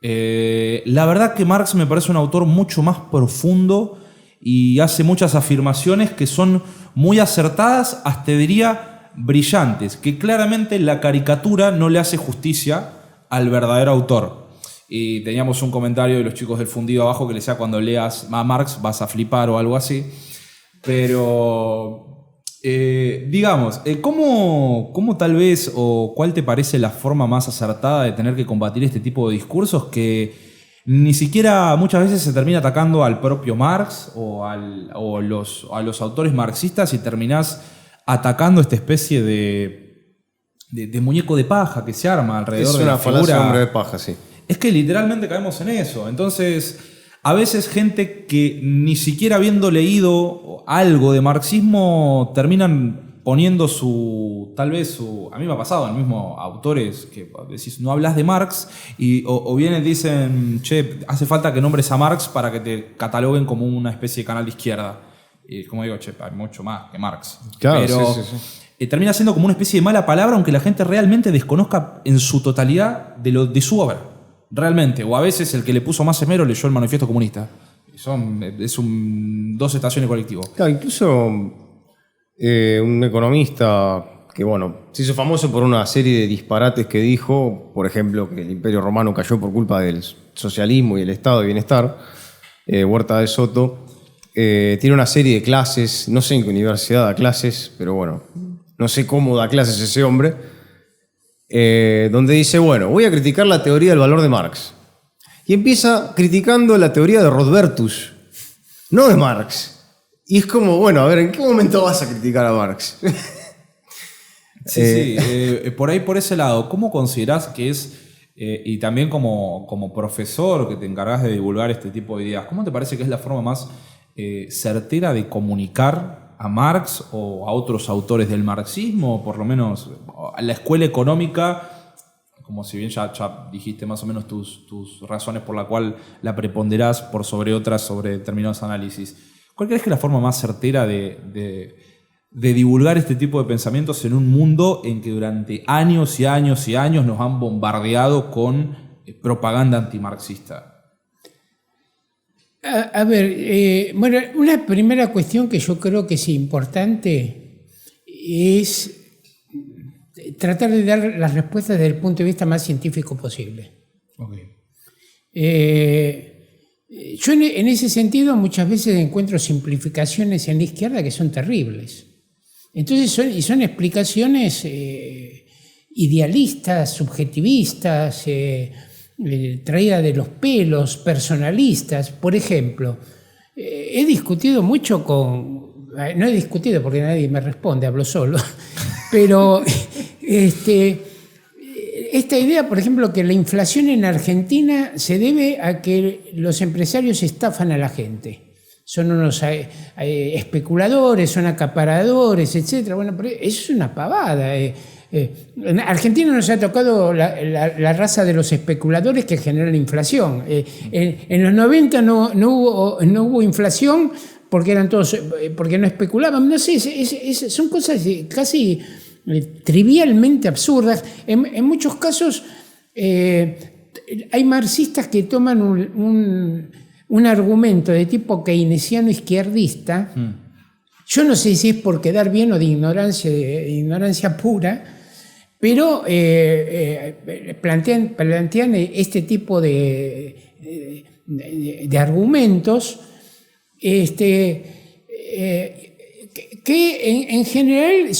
la verdad que Marx me parece un autor mucho más profundo y hace muchas afirmaciones que son muy acertadas, hasta diría brillantes, que claramente la caricatura no le hace justicia al verdadero autor. Y teníamos un comentario de los chicos del fundido abajo que le decía, cuando leas a Marx vas a flipar o algo así. Pero digamos, ¿cómo tal vez o cuál te parece la forma más acertada de tener que combatir este tipo de discursos que ni siquiera muchas veces se termina atacando al propio Marx o a los autores marxistas, y terminás atacando esta especie de muñeco de paja que se arma alrededor de la figura? Es una falacia, hombre de paja, sí. Es que literalmente caemos en eso. Entonces, a veces gente que ni siquiera habiendo leído algo de marxismo terminan poniendo a mí me ha pasado, el mismo autores que decís, no hablas de Marx, o vienen y dicen, che, hace falta que nombres a Marx para que te cataloguen como una especie de canal de izquierda. Y como digo, che, hay mucho más que Marx. Claro, pero sí. Termina siendo como una especie de mala palabra, aunque la gente realmente desconozca en su totalidad de su obra. realmente, o a veces el que le puso más esmero leyó el Manifiesto Comunista. Dos estaciones colectivas. Claro, incluso un economista que, se hizo famoso por una serie de disparates que dijo, por ejemplo, que el Imperio Romano cayó por culpa del socialismo y el Estado de Bienestar, Huerta de Soto, tiene una serie de clases, no sé en qué universidad da clases, pero no sé cómo da clases ese hombre, donde dice, voy a criticar la teoría del valor de Marx. Y empieza criticando la teoría de Rodbertus, no de Marx. Y es como, a ver, ¿en qué momento vas a criticar a Marx? Sí, por ahí, por ese lado, ¿cómo considerás que es, y también como profesor que te encargás de divulgar este tipo de ideas, ¿cómo te parece que es la forma más certera de comunicar a Marx o a otros autores del marxismo, o por lo menos a la escuela económica? Como si bien ya dijiste más o menos tus razones por la cual la preponderás por sobre otras, sobre determinados análisis. ¿Cuál crees que es la forma más certera de divulgar este tipo de pensamientos en un mundo en que durante años y años y años nos han bombardeado con propaganda antimarxista? A ver, una primera cuestión que yo creo que es importante es tratar de dar las respuestas desde el punto de vista más científico posible. Okay. Yo en ese sentido muchas veces encuentro simplificaciones en la izquierda que son terribles. Entonces son explicaciones idealistas, subjetivistas, traídas de los pelos, personalistas. Por ejemplo, he discutido mucho no he discutido porque nadie me responde, hablo solo, pero esta idea, por ejemplo, que la inflación en Argentina se debe a que los empresarios estafan a la gente. Son unos especuladores, son acaparadores, etc. Pero eso es una pavada. En Argentina nos ha tocado la raza de los especuladores que generan inflación. En los 90 no hubo inflación porque eran todos, porque no especulaban. No sé, son cosas casi trivialmente absurdas. En muchos casos hay marxistas que toman un argumento de tipo keynesiano izquierdista. Yo no sé si es por quedar bien o de ignorancia pura, pero plantean este tipo de argumentos que en general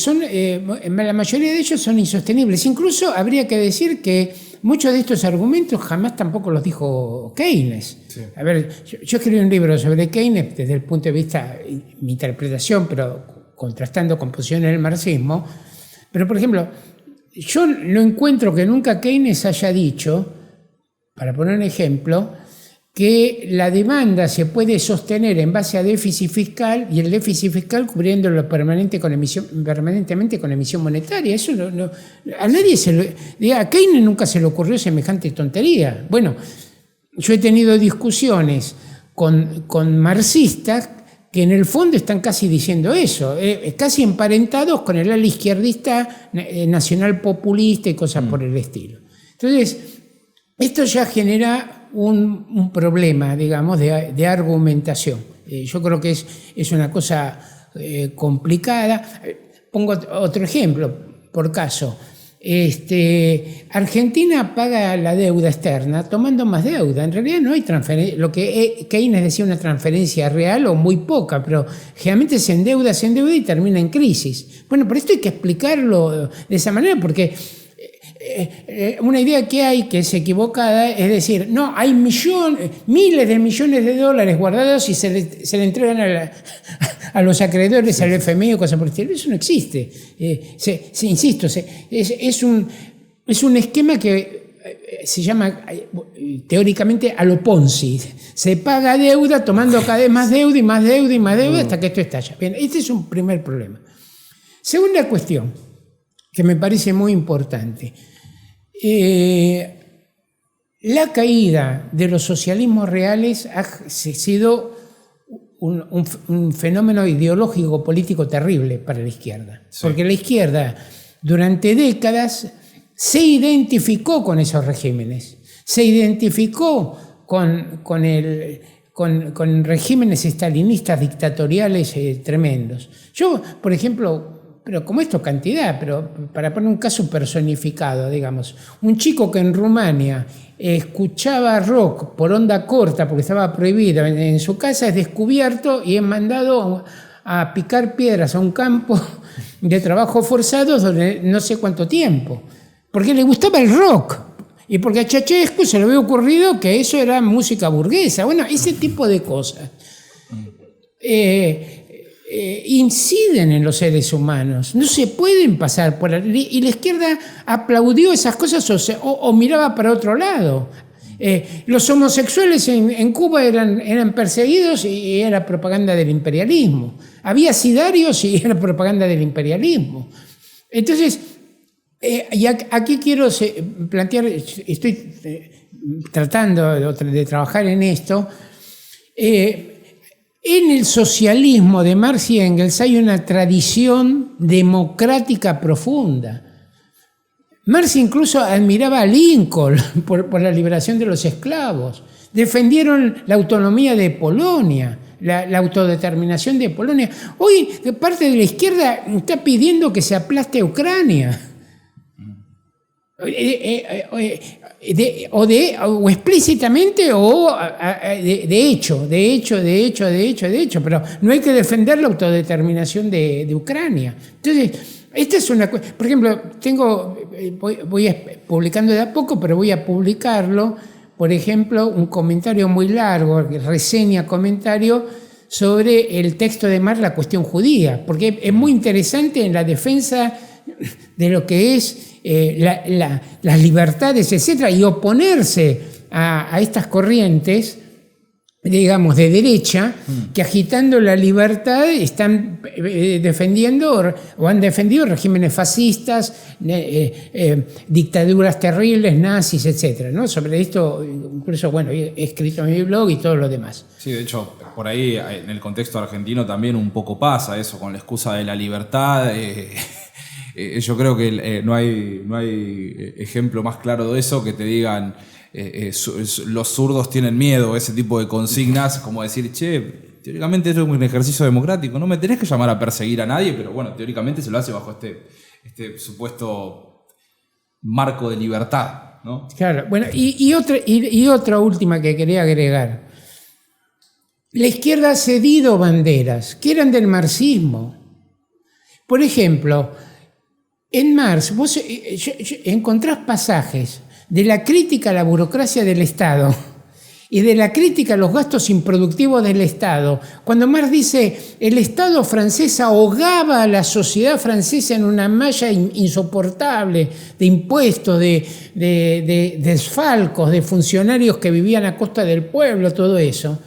la mayoría de ellos son insostenibles. Incluso habría que decir que muchos de estos argumentos jamás tampoco los dijo Keynes. Sí. A ver, yo escribí un libro sobre Keynes desde el punto de vista, mi interpretación, pero contrastando con posiciones del marxismo. Pero, por ejemplo, yo no encuentro que nunca Keynes haya dicho, para poner un ejemplo, que la demanda se puede sostener en base a déficit fiscal y el déficit fiscal cubriéndolo permanentemente con emisión monetaria. Eso a nadie a Keynes nunca se le ocurrió semejante tontería. Bueno, yo he tenido discusiones con marxistas que en el fondo están casi diciendo eso, casi emparentados con el ala izquierdista nacional populista y cosas por el estilo. Entonces, esto ya genera un problema, digamos, de argumentación. Yo creo que es una cosa complicada. Pongo otro ejemplo, por caso. Argentina paga la deuda externa tomando más deuda. En realidad no hay transferencia, lo que Keynes decía una transferencia real o muy poca, pero generalmente se endeuda y termina en crisis. Bueno, pero esto hay que explicarlo de esa manera porque una idea que hay que es equivocada, es decir, no, hay miles de millones de dólares guardados y se le entregan a los acreedores, al FMI o cosas por el estilo. Eso no existe. Insisto, es un esquema que se llama teóricamente a lo Ponzi. Se paga deuda tomando cada vez más deuda y más deuda y más deuda hasta que esto estalla. Bien, este es un primer problema. Segunda cuestión, que me parece muy importante. La caída de los socialismos reales ha sido un fenómeno ideológico político terrible para la izquierda. Sí. Porque la izquierda durante décadas se identificó con esos regímenes. se identificó con regímenes estalinistas dictatoriales tremendos. Yo, por ejemplo, pero como esto cantidad, pero para poner un caso personificado, digamos, un chico que en Rumania escuchaba rock por onda corta porque estaba prohibido en su casa, es descubierto y es mandado a picar piedras a un campo de trabajo forzados durante no sé cuánto tiempo, porque le gustaba el rock. Y porque a Ceausescu se le había ocurrido que eso era música burguesa. Bueno, ese tipo de cosas inciden en los seres humanos. No se pueden pasar por ahí. Y la izquierda aplaudió esas cosas o miraba para otro lado. Los homosexuales en Cuba eran perseguidos y era propaganda del imperialismo. Había sidarios y era propaganda del imperialismo. Entonces, y aquí quiero plantear, estoy tratando de trabajar en esto. En el socialismo de Marx y Engels hay una tradición democrática profunda. Marx incluso admiraba a Lincoln por la liberación de los esclavos. Defendieron la autonomía de Polonia, la autodeterminación de Polonia. Hoy parte de la izquierda está pidiendo que se aplaste Ucrania. O explícitamente o de hecho, pero no hay que defender la autodeterminación de Ucrania. Entonces, esta es una cosa. Por ejemplo, voy publicando de a poco, pero voy a publicarlo, por ejemplo, un comentario muy largo, comentario sobre el texto de Marx, La cuestión judía, porque es muy interesante en la defensa de lo que es las libertades, etcétera, y oponerse a estas corrientes, digamos, de derecha, que agitando la libertad están defendiendo o han defendido regímenes fascistas, dictaduras terribles, nazis, etcétera, ¿no? Sobre esto, incluso, bueno, he escrito en mi blog y todo lo demás. Sí, de hecho, por ahí, en el contexto argentino también un poco pasa eso, con la excusa de la libertad. Yo creo que no hay ejemplo más claro de eso que te digan los zurdos tienen miedo, ese tipo de consignas, como decir, che, teóricamente eso es un ejercicio democrático, no me tenés que llamar a perseguir a nadie, pero bueno, teóricamente se lo hace bajo este supuesto marco de libertad, ¿no? Claro, bueno, y otra última que quería agregar. La izquierda ha cedido banderas que eran del marxismo. Por ejemplo, en Marx vos encontrás pasajes de la crítica a la burocracia del Estado y de la crítica a los gastos improductivos del Estado. Cuando Marx dice el Estado francés ahogaba a la sociedad francesa en una malla insoportable de impuestos, de desfalcos, de funcionarios que vivían a costa del pueblo, todo eso.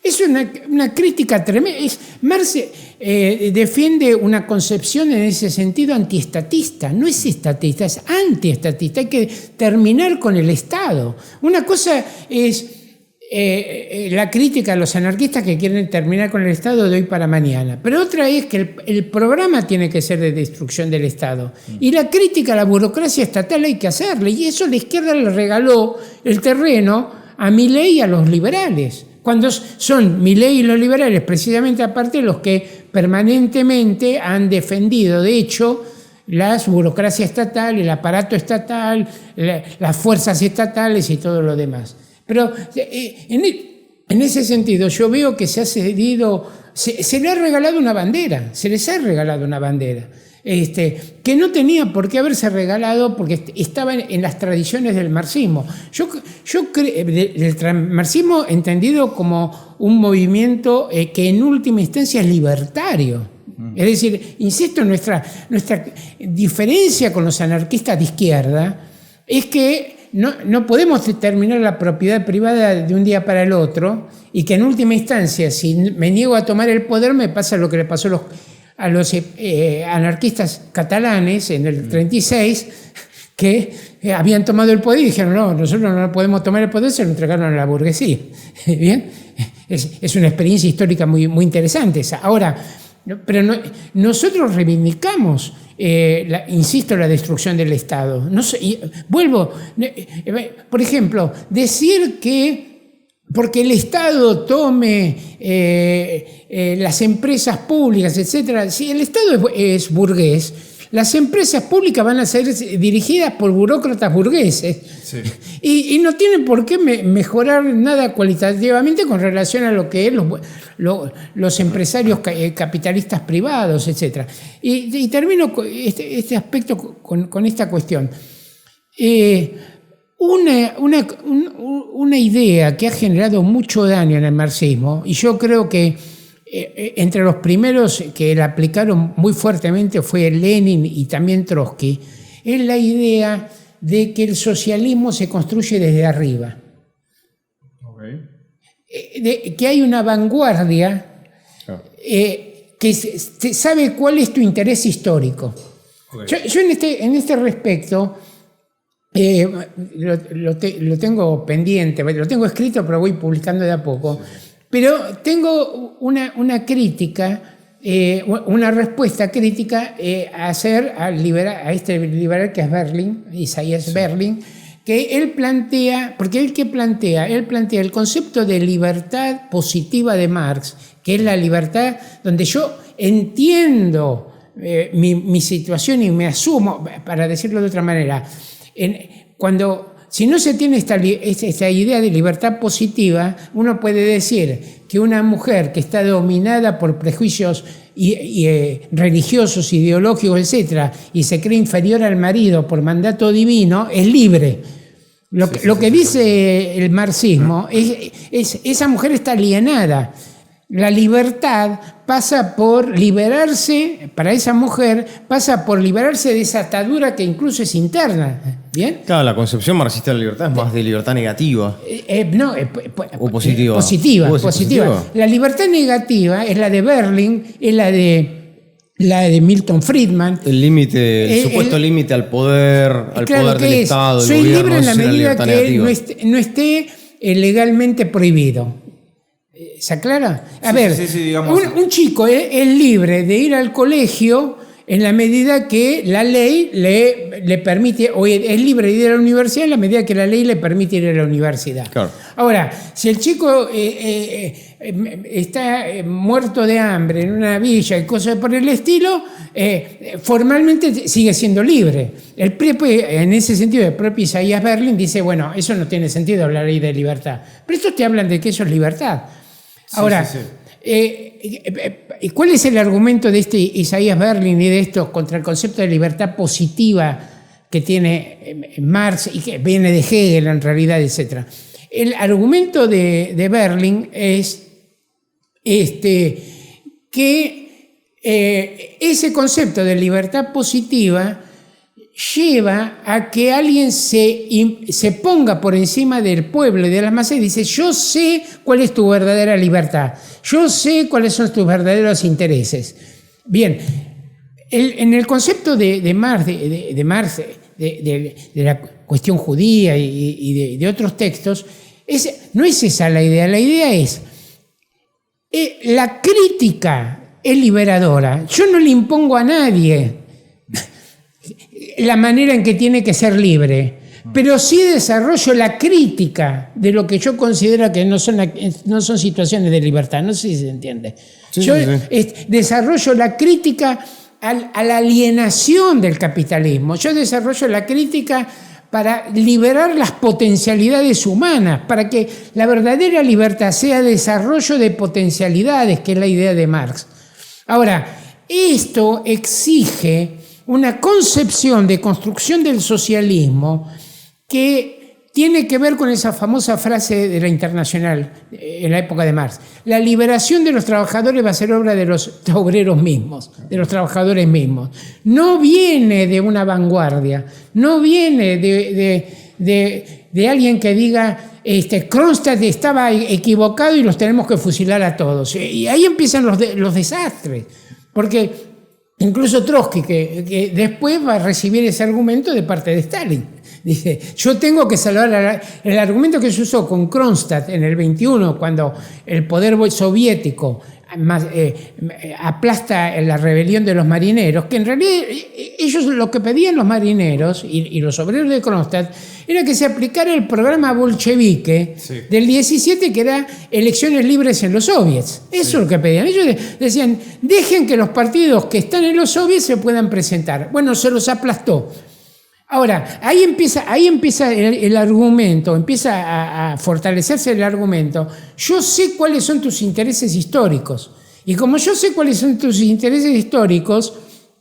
Es una crítica tremenda. Marx defiende una concepción en ese sentido antiestatista. No es estatista, es antiestatista. Hay que terminar con el Estado. Una cosa es la crítica a los anarquistas que quieren terminar con el Estado de hoy para mañana. Pero otra es que el programa tiene que ser de destrucción del Estado. Y la crítica a la burocracia estatal hay que hacerle. Y eso la izquierda le regaló el terreno a Milei y a los liberales. Cuando son Milei y los liberales, precisamente aparte los que permanentemente han defendido, de hecho, la burocracia estatal, el aparato estatal, las fuerzas estatales y todo lo demás. Pero en ese sentido yo veo que se ha cedido, se le ha regalado una bandera, se les ha regalado una bandera. Que no tenía por qué haberse regalado porque estaba en las tradiciones del marxismo. Yo creo del marxismo entendido como un movimiento que en última instancia es libertario. Es decir, insisto, nuestra diferencia con los anarquistas de izquierda es que no podemos determinar la propiedad privada de un día para el otro y que en última instancia, si me niego a tomar el poder, me pasa lo que le pasó a los anarquistas catalanes en el 36, que habían tomado el poder y dijeron, no, nosotros no podemos tomar el poder, se lo entregaron a la burguesía. ¿Bien? Es una experiencia histórica muy, muy interesante esa. Ahora, pero nosotros reivindicamos insisto, la destrucción del Estado. No sé, vuelvo, por ejemplo, decir que porque el Estado tome las empresas públicas, etcétera, si el Estado es burgués, las empresas públicas van a ser dirigidas por burócratas burgueses. Sí. Y no tienen por qué mejorar nada cualitativamente con relación a lo que es los empresarios capitalistas privados, etc. Y termino este aspecto con esta cuestión. Una idea que ha generado mucho daño en el marxismo, y yo creo que entre los primeros que la aplicaron muy fuertemente fue Lenin y también Trotsky, es la idea de que el socialismo se construye desde arriba. Okay. Que hay una vanguardia que sabe cuál es tu interés histórico. Okay. Yo en este respecto lo tengo pendiente, lo tengo escrito, pero voy publicando de a poco. Sí. Pero tengo una crítica, una respuesta crítica a hacer a este liberal que es Berling, Isaiah Berling, que él plantea, porque él plantea el concepto de libertad positiva de Marx, que es la libertad donde yo entiendo mi situación y me asumo, para decirlo de otra manera, si no se tiene esta idea de libertad positiva, uno puede decir que una mujer que está dominada por prejuicios religiosos, ideológicos, etc., y se cree inferior al marido por mandato divino, es libre. Lo que dice el marxismo es esa mujer está alienada. La libertad pasa por liberarse, para esa mujer, pasa por liberarse de esa atadura que incluso es interna. ¿Bien? Claro, la concepción marxista de la libertad es más de libertad negativa. O positiva. Positiva. La libertad negativa es la de Berling, es la de Milton Friedman. El supuesto límite al poder del Estado, del gobierno. Soy libre en la medida que no esté legalmente prohibido. ¿Se aclara? A ver, digamos, un chico es libre de ir al colegio en la medida que la ley le permite, o es libre de ir a la universidad en la medida que la ley le permite ir a la universidad. Claro. Ahora, si el chico está muerto de hambre en una villa y cosas por el estilo, formalmente sigue siendo libre. En ese sentido, el propio Isaiah Berling dice, bueno, eso no tiene sentido, la ley de libertad. Pero estos te hablan de que eso es libertad. Ahora, ¿cuál es el argumento de este Isaiah Berling y de esto contra el concepto de libertad positiva que tiene Marx y que viene de Hegel en realidad, etc.? El argumento de Berling es que ese concepto de libertad positiva lleva a que alguien se ponga por encima del pueblo y de las masas y dice, yo sé cuál es tu verdadera libertad, yo sé cuáles son tus verdaderos intereses. Bien, en el concepto de Marx, de la cuestión judía y de otros textos, no es esa la idea es, la crítica es liberadora, yo no le impongo a nadie la manera en que tiene que ser libre, pero sí desarrollo la crítica de lo que yo considero que no son situaciones de libertad. No sé si se entiende. Yo desarrollo la crítica a la alienación del capitalismo. Yo desarrollo la crítica para liberar las potencialidades humanas, para que la verdadera libertad sea desarrollo de potencialidades, que es la idea de Marx. Ahora, esto exige una concepción de construcción del socialismo que tiene que ver con esa famosa frase de la Internacional en la época de Marx. La liberación de los trabajadores va a ser obra de los obreros mismos, de los trabajadores mismos. No viene de una vanguardia, no viene de alguien que diga Kronstadt estaba equivocado y los tenemos que fusilar a todos. Y ahí empiezan los desastres, porque incluso Trotsky, que después va a recibir ese argumento de parte de Stalin. Dice, yo tengo que salvar el argumento que se usó con Kronstadt en el 21, cuando el poder soviético aplasta la rebelión de los marineros, que en realidad ellos lo que pedían los marineros y los obreros de Kronstadt era que se aplicara el programa bolchevique del 17, que era elecciones libres en los soviets. Eso es lo que pedían. Ellos decían, dejen que los partidos que están en los soviets se puedan presentar. Bueno, se los aplastó. Ahora, ahí empieza el argumento, empieza a fortalecerse el argumento. Yo sé cuáles son tus intereses históricos. Y como yo sé cuáles son tus intereses históricos,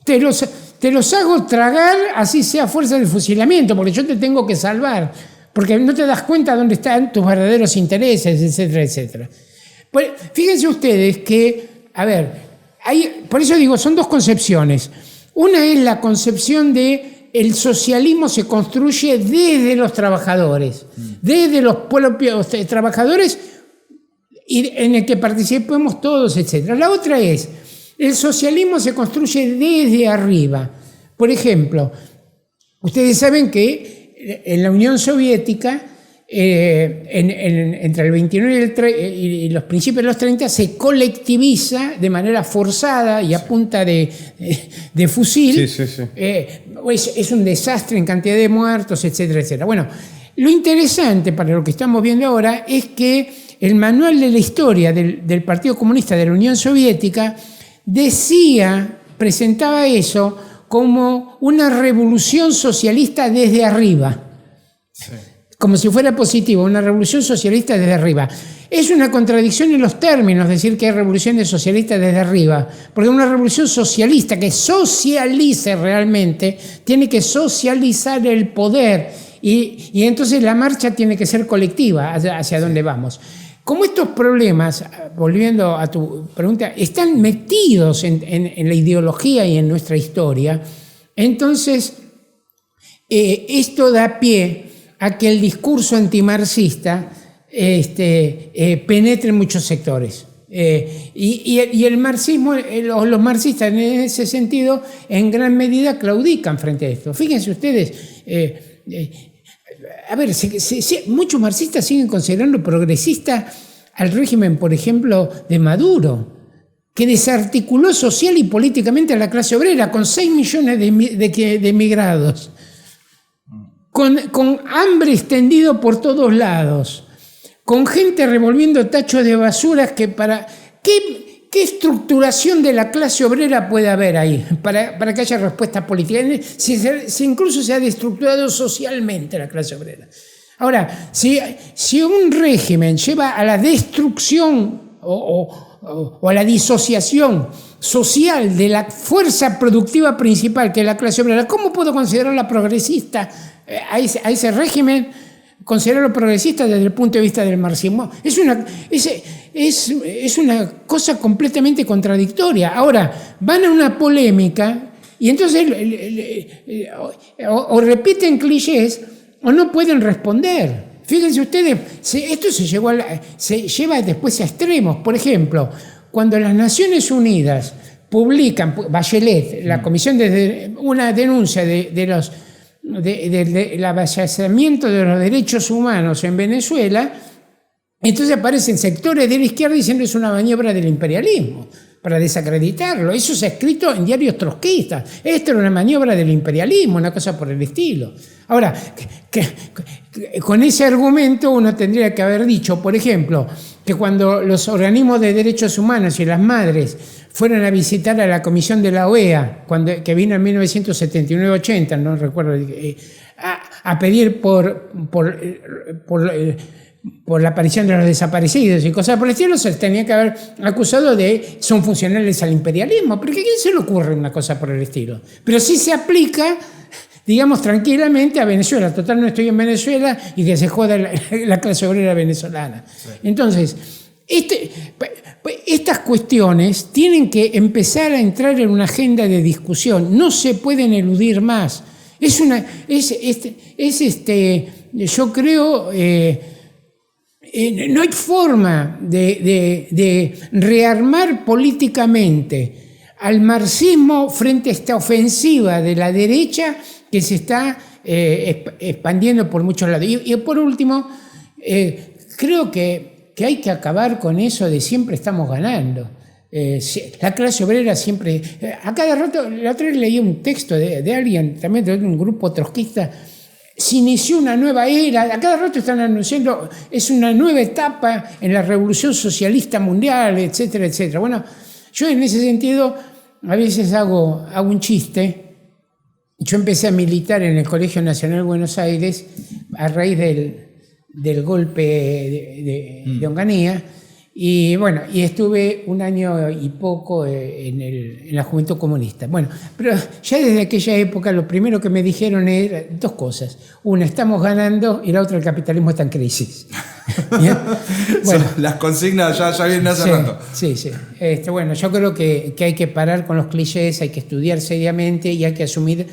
te los hago tragar, así sea a fuerza de fusilamiento, porque yo te tengo que salvar. Porque no te das cuenta dónde están tus verdaderos intereses, etcétera, etcétera. Pues, fíjense ustedes que, por eso digo, son dos concepciones. Una es la concepción de el socialismo se construye desde los trabajadores, desde los propios trabajadores y en el que participemos todos, etc. La otra es, el socialismo se construye desde arriba. Por ejemplo, ustedes saben que en la Unión Soviética, entre el 29 y los principios de los 30, se colectiviza de manera forzada y a punta de fusil. Sí. Es un desastre en cantidad de muertos, etcétera, etcétera. Bueno, lo interesante para lo que estamos viendo ahora es que el manual de la historia del Partido Comunista de la Unión Soviética presentaba eso como una revolución socialista desde arriba. Sí. Como si fuera positivo, una revolución socialista desde arriba. Es una contradicción en los términos decir que hay revoluciones socialistas desde arriba, porque una revolución socialista que socialice realmente tiene que socializar el poder y entonces la marcha tiene que ser colectiva hacia dónde vamos. Como estos problemas, volviendo a tu pregunta, están metidos en la ideología y en nuestra historia, entonces esto da pie a que el discurso antimarxista penetre en muchos sectores. Y el marxismo, los marxistas en ese sentido, en gran medida claudican frente a esto. Fíjense ustedes, muchos marxistas siguen considerando progresista al régimen, por ejemplo, de Maduro, que desarticuló social y políticamente a la clase obrera con 6 millones de emigrados. Con hambre extendido por todos lados, con gente revolviendo tachos de basuras ¿qué estructuración de la clase obrera puede haber ahí para que haya respuesta política? Si incluso se ha destructurado socialmente la clase obrera. Ahora, si un régimen lleva a la destrucción o a la disociación social de la fuerza productiva principal, que es la clase obrera, ¿cómo puedo considerarla progresista a ese régimen? Considerarlo progresista desde el punto de vista del marxismo es una cosa completamente contradictoria. Ahora, van a una polémica y entonces o repiten clichés o no pueden responder. Fíjense ustedes, esto se lleva después a extremos. Por ejemplo, cuando las Naciones Unidas publican, Bachelet, la comisión, desde una denuncia del avasallamiento de los derechos humanos en Venezuela, entonces aparecen sectores de la izquierda diciendo que es una maniobra del imperialismo para desacreditarlo. Eso se ha escrito en diarios trotskistas. Esto era una maniobra del imperialismo, una cosa por el estilo. Ahora, con ese argumento uno tendría que haber dicho, por ejemplo, que cuando los organismos de derechos humanos y las madres fueron a visitar a la comisión de la OEA, que vino en 1979-80, no recuerdo, a pedir por la aparición de los desaparecidos y cosas por el estilo, se les tenía que haber acusado de son funcionales al imperialismo. ¿Pero a quién se le ocurre una cosa por el estilo? Pero sí se aplica, digamos, tranquilamente a Venezuela. Total, no estoy en Venezuela y que se joda la clase obrera venezolana. Sí. Entonces, estas cuestiones tienen que empezar a entrar en una agenda de discusión. No se pueden eludir más. Yo creo, no hay forma de rearmar políticamente al marxismo frente a esta ofensiva de la derecha que se está expandiendo por muchos lados. Y por último, creo que hay que acabar con eso de siempre estamos ganando. La clase obrera siempre... a cada rato, la otra vez leí un texto de alguien, también de un grupo trotskista, se inició una nueva era, a cada rato están anunciando, es una nueva etapa en la revolución socialista mundial, etcétera, etcétera. Bueno, yo en ese sentido a veces hago un chiste. Yo empecé a militar en el Colegio Nacional de Buenos Aires a raíz del golpe de Onganía. Y bueno, y estuve un año y poco en la Juventud Comunista. Bueno, pero ya desde aquella época lo primero que me dijeron era dos cosas. Una, estamos ganando, y la otra, el capitalismo está en crisis. Bueno, las consignas ya vienen hace rato. Sí. Bueno, yo creo que hay que parar con los clichés, hay que estudiar seriamente y hay que asumir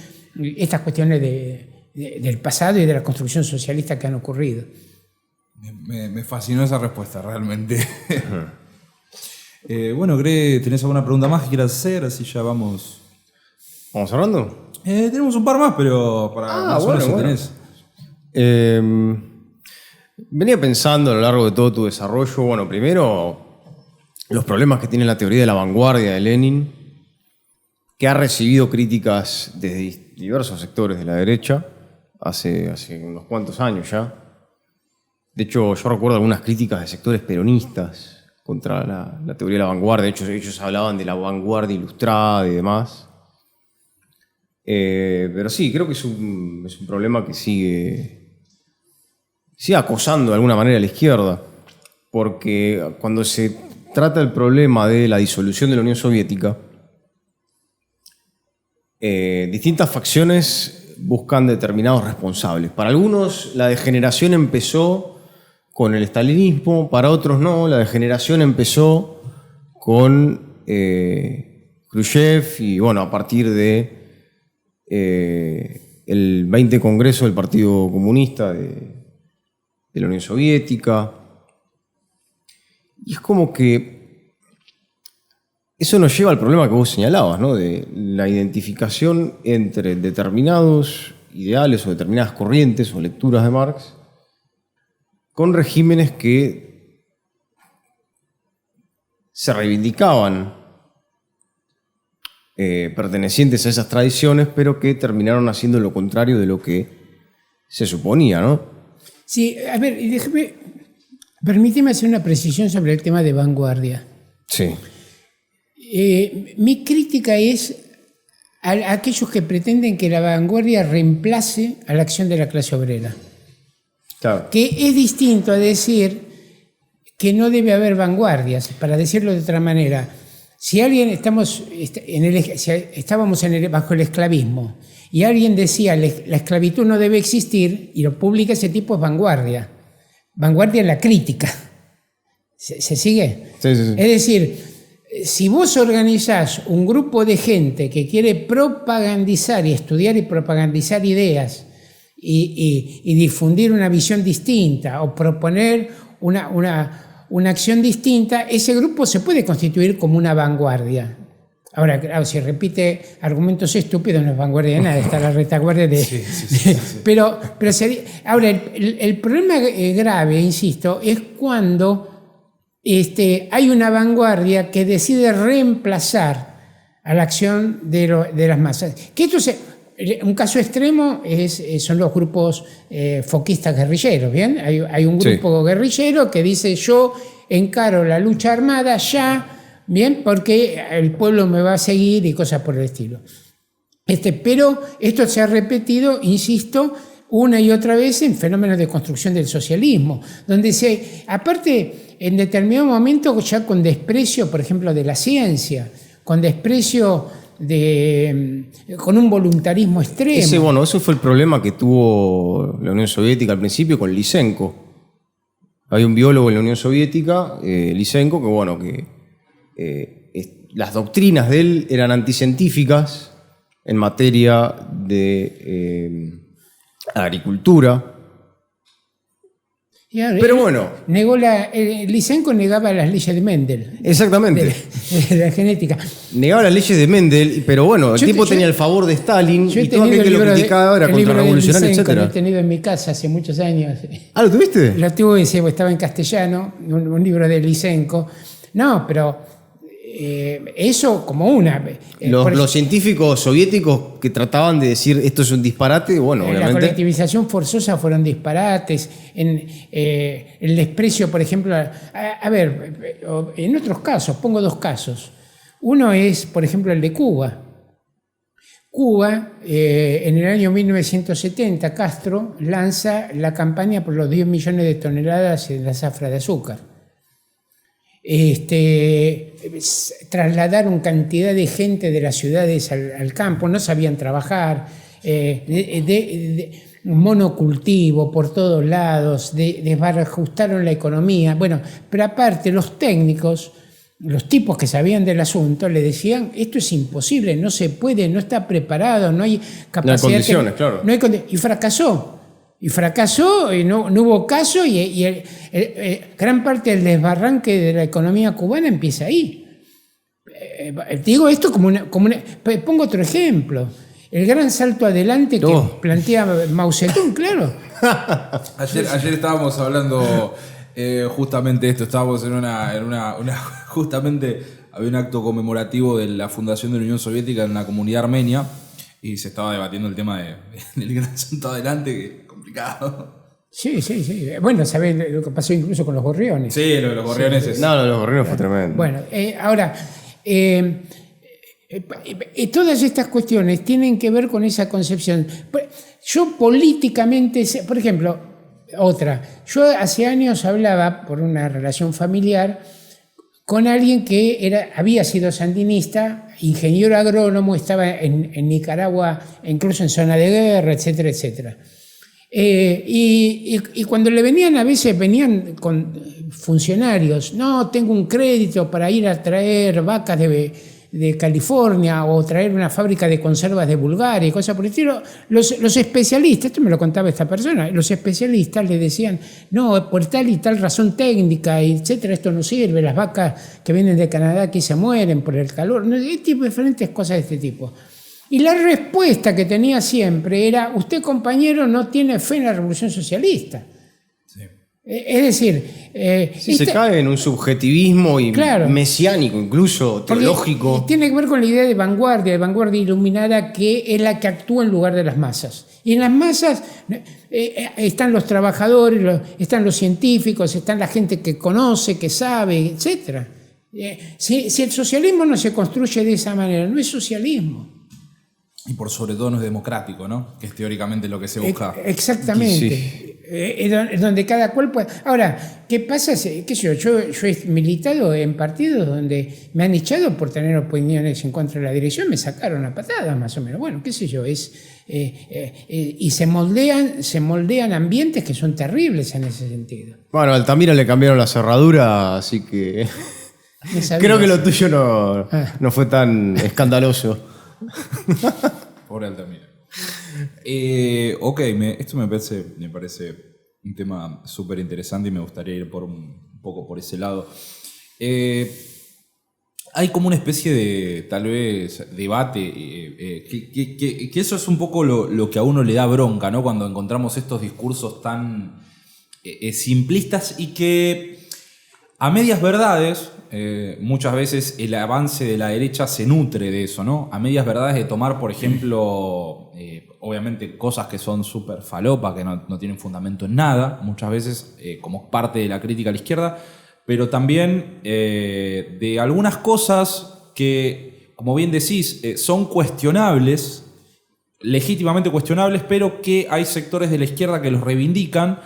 estas cuestiones del pasado y de la construcción socialista que han ocurrido. Me fascinó esa respuesta, realmente. Bueno, ¿tenés alguna pregunta más que quieras hacer? Así ya vamos. ¿Vamos cerrando? Tenemos un par más, pero para más o menos tenés. Venía pensando a lo largo de todo tu desarrollo, bueno, primero los problemas que tiene la teoría de la vanguardia de Lenin, que ha recibido críticas desde diversos sectores de la derecha hace unos cuantos años ya. De hecho, yo recuerdo algunas críticas de sectores peronistas contra la teoría de la vanguardia. De hecho, ellos hablaban de la vanguardia ilustrada y demás. Pero sí, creo que es un problema que sigue acosando de alguna manera a la izquierda. Porque cuando se trata el problema de la disolución de la Unión Soviética, distintas facciones buscan determinados responsables. Para algunos, la degeneración empezó con el estalinismo, para otros no. La degeneración empezó con Khrushchev y, bueno, a partir de el 20 Congreso del Partido Comunista de la Unión Soviética. Y es como que eso nos lleva al problema que vos señalabas, ¿no? De la identificación entre determinados ideales o determinadas corrientes o lecturas de Marx con regímenes que se reivindicaban pertenecientes a esas tradiciones, pero que terminaron haciendo lo contrario de lo que se suponía, ¿no? Sí, a ver, permíteme hacer una precisión sobre el tema de vanguardia. Sí. Mi crítica es a aquellos que pretenden que la vanguardia reemplace a la acción de la clase obrera. Claro. Que es distinto a decir que no debe haber vanguardias. Para decirlo de otra manera, si alguien estábamos bajo el esclavismo y alguien decía la esclavitud no debe existir y lo publica, ese tipo es vanguardia. Vanguardia en la crítica. ¿Se sigue? Sí. Es decir, si vos organizás un grupo de gente que quiere propagandizar y estudiar y propagandizar ideas y difundir una visión distinta o proponer una acción distinta, ese grupo se puede constituir como una vanguardia. Ahora, claro, si repite argumentos estúpidos no es vanguardia de nada, está la retaguardia de... Sí. Pero ahora, el problema grave, insisto, es cuando hay una vanguardia que decide reemplazar a la acción de las masas. Que esto un caso extremo son los grupos foquistas guerrilleros, ¿bien? Hay un grupo guerrillero que dice yo encaro la lucha armada ya, ¿bien? Porque el pueblo me va a seguir y cosas por el estilo. Pero esto se ha repetido, insisto, una y otra vez en fenómenos de construcción del socialismo, donde aparte, en determinado momento ya con desprecio, por ejemplo, de la ciencia, con desprecio con un voluntarismo extremo. Eso fue el problema que tuvo la Unión Soviética al principio con Lysenko. Había un biólogo en la Unión Soviética, Lysenko, que las doctrinas de él eran anticientíficas en materia de agricultura. Pero bueno. Lysenko negaba las leyes de Mendel. Exactamente. De la genética. Negaba las leyes de Mendel, pero bueno, el tipo tenía el favor de Stalin y todo aquel que lo criticaba era contrarrevolucionario, etc. Lo he tenido en mi casa hace muchos años. Ah, ¿lo tuviste? Lo tuve, estaba en castellano, un libro de Lysenko. No, pero eso como una... Los científicos soviéticos que trataban de decir esto es un disparate, bueno, obviamente... La colectivización forzosa fueron disparates. El desprecio, por ejemplo... A ver, en otros casos, pongo dos casos. Uno es, por ejemplo, el de Cuba. Cuba, en el año 1970, Castro lanza la campaña por los 10 millones de toneladas de la zafra de azúcar. Trasladaron cantidad de gente de las ciudades al campo, no sabían trabajar, monocultivo por todos lados, desbarajustaron la economía. Bueno, pero aparte los técnicos, los tipos que sabían del asunto, le decían, esto es imposible, no se puede, no está preparado, no hay capacidad. No hay condiciones, claro. Y fracasó. Y fracasó, y no hubo caso, y gran parte del desbarranque de la economía cubana empieza ahí. Digo esto como una... Pongo otro ejemplo. El gran salto adelante que plantea Mao Zedong, claro. Ayer estábamos hablando justamente de esto, estábamos en una justamente había un acto conmemorativo de la fundación de la Unión Soviética en la comunidad armenia y se estaba debatiendo el tema del gran salto adelante, que es complicado. Sí. Bueno, ¿sabés lo que pasó incluso con los gorriones? Sí, lo de los gorriones sí. es... No, lo de los gorriones fue tremendo. Bueno, ahora... todas estas cuestiones tienen que ver con esa concepción. Yo políticamente, por ejemplo, yo hace años hablaba por una relación familiar con alguien que había sido sandinista, ingeniero agrónomo, estaba en Nicaragua, incluso en zona de guerra, etcétera, etcétera. Y cuando a veces venían con funcionarios, no, tengo un crédito para ir a traer vacas de California o traer una fábrica de conservas de Bulgaria y cosas por el estilo, los especialistas, esto me lo contaba esta persona, los especialistas le decían, no, por tal y tal razón técnica, etcétera, esto no sirve, las vacas que vienen de Canadá aquí se mueren por el calor, diferentes cosas de este tipo. Y la respuesta que tenía siempre era, usted, compañero, no tiene fe en la revolución socialista. Sí. Es decir... se cae en un subjetivismo mesiánico, incluso teológico. Tiene que ver con la idea de vanguardia iluminada, que es la que actúa en lugar de las masas. Y en las masas están los trabajadores, están los científicos, están la gente que conoce, que sabe, etc. Si el socialismo no se construye de esa manera, no es socialismo. Y por sobre todo no es democrático, ¿no? Que es teóricamente lo que se busca. Exactamente. Sí. Es donde cada cual puede... Ahora, ¿qué pasa? Yo he militado en partidos donde me han echado por tener opiniones en contra de la dirección, me sacaron a patadas más o menos. Bueno, qué sé yo, y se moldean ambientes que son terribles en ese sentido. Bueno, a Altamira le cambiaron la cerradura, así que... Creo que lo tuyo no fue tan escandaloso. Pobre Altamira. Ok, esto me parece un tema súper interesante y me gustaría ir un poco por ese lado. Hay como una especie de, tal vez, debate, que eso es un poco lo que a uno le da bronca, ¿no? Cuando encontramos estos discursos tan simplistas y que a medias verdades... muchas veces el avance de la derecha se nutre de eso, ¿no? A medias verdades de tomar, por ejemplo, obviamente cosas que son súper falopa, que no tienen fundamento en nada, muchas veces como parte de la crítica a la izquierda, pero también de algunas cosas que, como bien decís, son cuestionables, legítimamente cuestionables, pero que hay sectores de la izquierda que los reivindican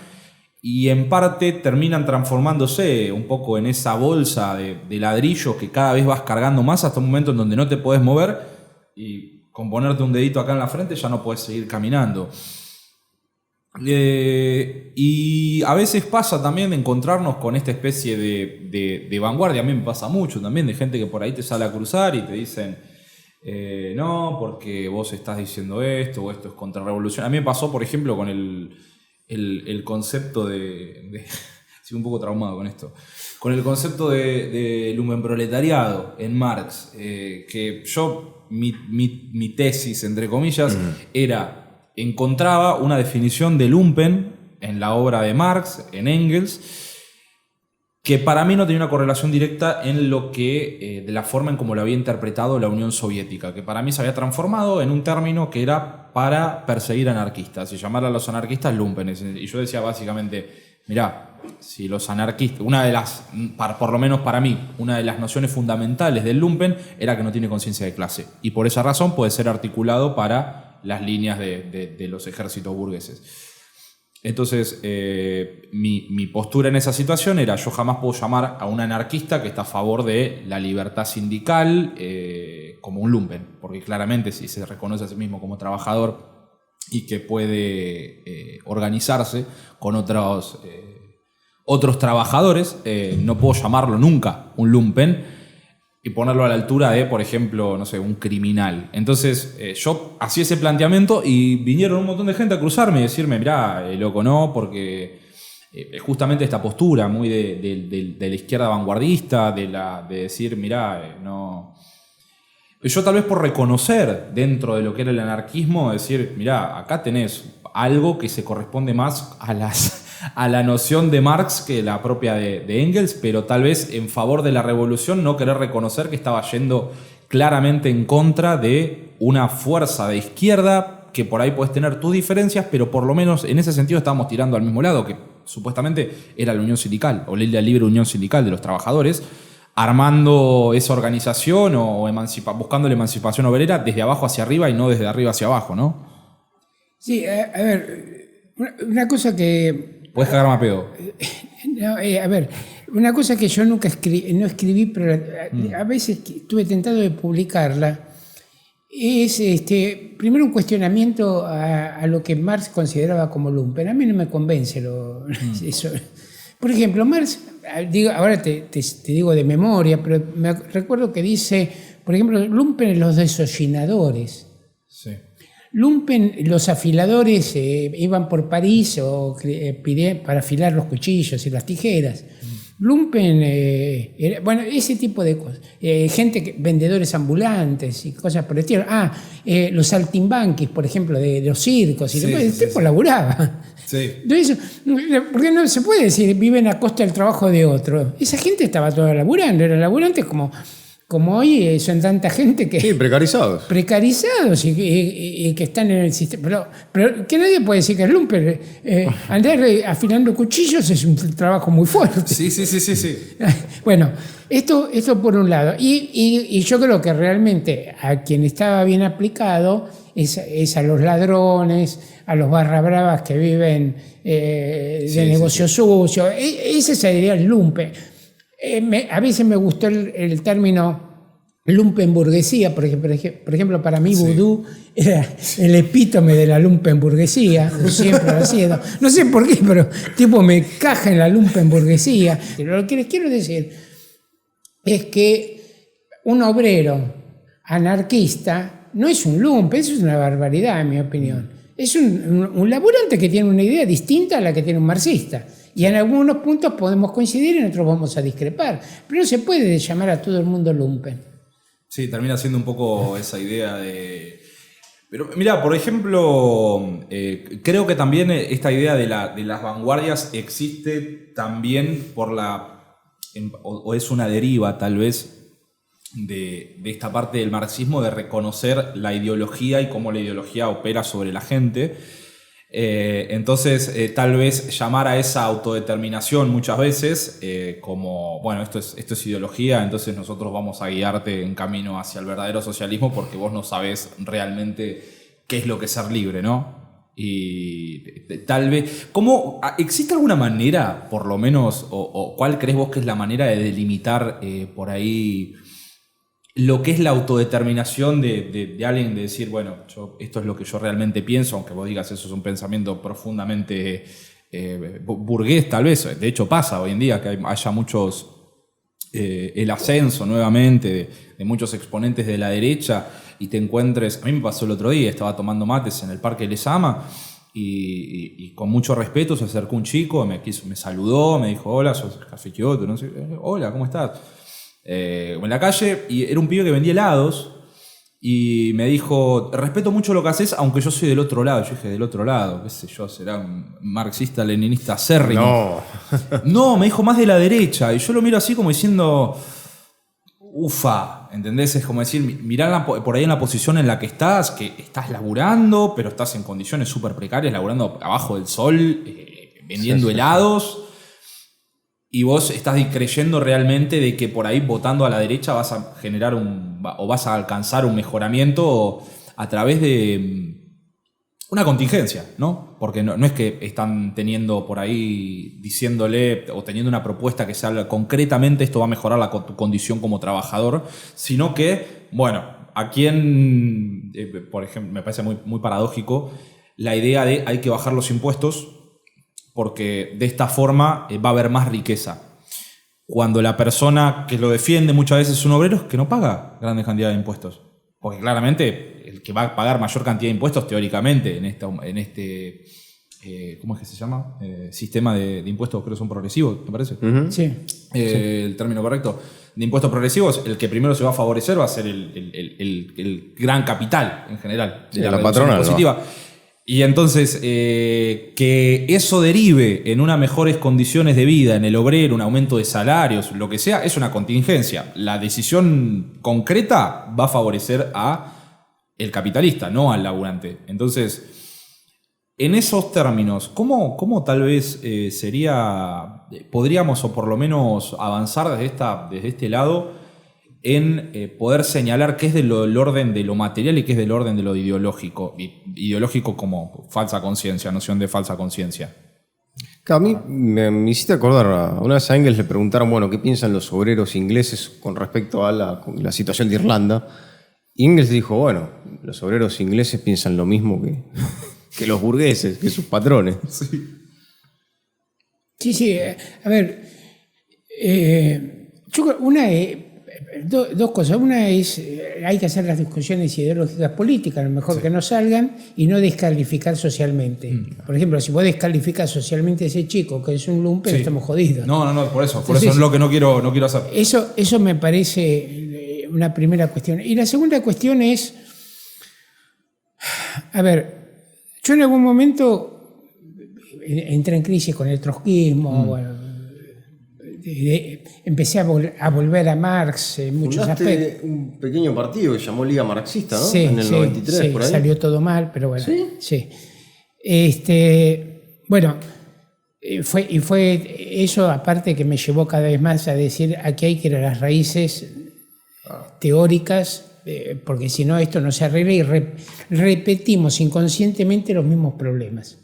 y en parte terminan transformándose un poco en esa bolsa de ladrillos que cada vez vas cargando más hasta un momento en donde no te podés mover y con ponerte un dedito acá en la frente ya no podés seguir caminando. Y a veces pasa también de encontrarnos con esta especie de vanguardia. A mí me pasa mucho también de gente que por ahí te sale a cruzar y te dicen no, porque vos estás diciendo esto o esto es contrarrevolución. A mí me pasó, por ejemplo, con el concepto de estoy un poco traumado con esto, con el concepto de lumpenproletariado en Marx, que yo, mi tesis, entre comillas, encontraba una definición de lumpen en la obra de Marx, en Engels, que para mí no tenía una correlación directa en lo que, de la forma en cómo lo había interpretado la Unión Soviética, que para mí se había transformado en un término que era para perseguir anarquistas y llamar a los anarquistas lumpenes. Y yo decía básicamente, mirá, si los anarquistas, por lo menos para mí, una de las nociones fundamentales del lumpen era que no tiene conciencia de clase, y por esa razón puede ser articulado para las líneas de los ejércitos burgueses. Entonces, mi postura en esa situación era: yo jamás puedo llamar a un anarquista que está a favor de la libertad sindical como un lumpen, porque claramente si se reconoce a sí mismo como trabajador y que puede organizarse con otros trabajadores, no puedo llamarlo nunca un lumpen y ponerlo a la altura de, por ejemplo, no sé, un criminal. Entonces, yo hacía ese planteamiento y vinieron un montón de gente a cruzarme y decirme, mirá, loco, no, porque justamente esta postura muy de la izquierda vanguardista, de decir, mirá, no. Yo tal vez por reconocer dentro de lo que era el anarquismo, decir, mirá, acá tenés algo que se corresponde más a la noción de Marx que la propia de Engels, pero tal vez en favor de la revolución no querer reconocer que estaba yendo claramente en contra de una fuerza de izquierda, que por ahí podés tener tus diferencias, pero por lo menos en ese sentido estábamos tirando al mismo lado, que supuestamente era la Unión Sindical, o la Libre Unión Sindical de los Trabajadores, armando esa organización o buscando la emancipación obrera desde abajo hacia arriba y no desde arriba hacia abajo, ¿no? Sí, a ver, una cosa que... Puedes cagarme a pedo. No, a ver, una cosa que yo nunca no escribí, pero a veces estuve tentado de publicarla, es primero un cuestionamiento a lo que Marx consideraba como lumpen. A mí no me convence eso. Por ejemplo, Marx, ahora te digo de memoria, pero me recuerdo que dice, por ejemplo, lumpen en los desollinadores. Sí. Lumpen, los afiladores iban por París para afilar los cuchillos y las tijeras. Lumpen, bueno, ese tipo de cosas. Vendedores ambulantes y cosas por el estilo. Los saltimbanquis, por ejemplo, de los circos. Y el tipo laburaba. Sí. Entonces, porque no se puede decir viven a costa del trabajo de otro. Esa gente estaba toda laburando, eran laburantes como hoy son tanta gente que... Sí, precarizados. Precarizados y que están en el sistema. Pero que nadie puede decir que es lumpen. Andar afilando cuchillos es un trabajo muy fuerte. Sí. Bueno, esto por un lado. Y yo creo que realmente a quien estaba bien aplicado es a los ladrones, a los barra bravas que viven de negocios sucios. Ese sería el lumpen. A veces me gustó el término lumpenburguesía, porque por ejemplo para mí Vudú era el epítome de la lumpenburguesía, siempre lo ha sido. No sé por qué, pero tipo me caja en la lumpenburguesía. Lo que les quiero decir es que un obrero anarquista no es un lumpen, eso es una barbaridad en mi opinión. Es un laburante que tiene una idea distinta a la que tiene un marxista. Y en algunos puntos podemos coincidir y en otros vamos a discrepar. Pero no se puede llamar a todo el mundo lumpen. Sí, termina siendo un poco esa idea de... Pero mira, por ejemplo, creo que también esta idea de las vanguardias existe también o es una deriva tal vez de esta parte del marxismo de reconocer la ideología y cómo la ideología opera sobre la gente. Entonces, tal vez llamar a esa autodeterminación muchas veces como, bueno, esto es ideología, entonces nosotros vamos a guiarte en camino hacia el verdadero socialismo porque vos no sabés realmente qué es lo que es ser libre, ¿no? Y tal vez, ¿existe alguna manera, por lo menos, o cuál crees vos que es la manera de delimitar por ahí lo que es la autodeterminación de alguien, de decir, bueno, esto es lo que yo realmente pienso, aunque vos digas eso es un pensamiento profundamente burgués tal vez, de hecho pasa hoy en día que haya muchos, el ascenso nuevamente de muchos exponentes de la derecha y te encuentres, a mí me pasó el otro día, estaba tomando mates en el Parque Lezama y con mucho respeto se acercó un chico, me saludó, me dijo, hola, sos Café Kioto, no sé, hola, ¿cómo estás? En la calle, y era un pibe que vendía helados, y me dijo, respeto mucho lo que haces, aunque yo soy del otro lado. Yo dije, del otro lado, qué sé yo, será un marxista, leninista acérrimo. No. No, me dijo más de la derecha, y yo lo miro así como diciendo, ufa, ¿entendés? Es como decir, mirá por ahí en la posición en la que estás laburando, pero estás en condiciones súper precarias, laburando abajo del sol, vendiendo helados, y vos estás creyendo realmente de que por ahí votando a la derecha vas a generar o vas a alcanzar un mejoramiento a través de una contingencia, ¿no? Porque no es que están teniendo por ahí diciéndole o teniendo una propuesta que sea concretamente esto va a mejorar tu condición como trabajador, sino que, bueno, a quien, por ejemplo, me parece muy, muy paradójico la idea de hay que bajar los impuestos porque de esta forma va a haber más riqueza. Cuando la persona que lo defiende muchas veces es un obrero es que no paga grandes cantidades de impuestos. Porque claramente el que va a pagar mayor cantidad de impuestos teóricamente en este ¿cómo es que se llama? Sistema de impuestos, creo que son progresivos, ¿te parece? Sí. El término correcto. De impuestos progresivos, el que primero se va a favorecer va a ser el gran capital en general. De la patronal positiva. Y entonces, que eso derive en unas mejores condiciones de vida, en el obrero, un aumento de salarios, lo que sea, es una contingencia. La decisión concreta va a favorecer a el capitalista, no al laburante. Entonces, en esos términos, ¿cómo tal vez podríamos o por lo menos avanzar desde este lado en poder señalar qué es del orden de lo material y qué es del orden de lo ideológico? Ideológico como falsa conciencia, noción de falsa conciencia. A mí me hiciste acordar, una vez a Engels le preguntaron, bueno, ¿qué piensan los obreros ingleses con respecto a la situación de Irlanda? Y Engels dijo, bueno, los obreros ingleses piensan lo mismo que los burgueses, que sus patrones. Sí. A ver, yo creo dos cosas. Una es, hay que hacer las discusiones ideológicas políticas, a lo mejor que no salgan, y no descalificar socialmente. Por ejemplo, si vos descalificas socialmente a ese chico que es un lumpen, estamos jodidos. No, por eso es lo que no quiero hacer. Eso me parece una primera cuestión. Y la segunda cuestión es, a ver, yo en algún momento entré en crisis con el trotskismo, bueno, empecé a volver a Marx en muchos aspectos. Un pequeño partido que se llamó Liga Marxista, ¿no? Sí, en el 93, por ahí. Salió todo mal, pero bueno. ¿Sí? Bueno, fue eso, aparte, que me llevó cada vez más a decir aquí hay que ir a las raíces teóricas, porque si no esto no se arregla y repetimos inconscientemente los mismos problemas.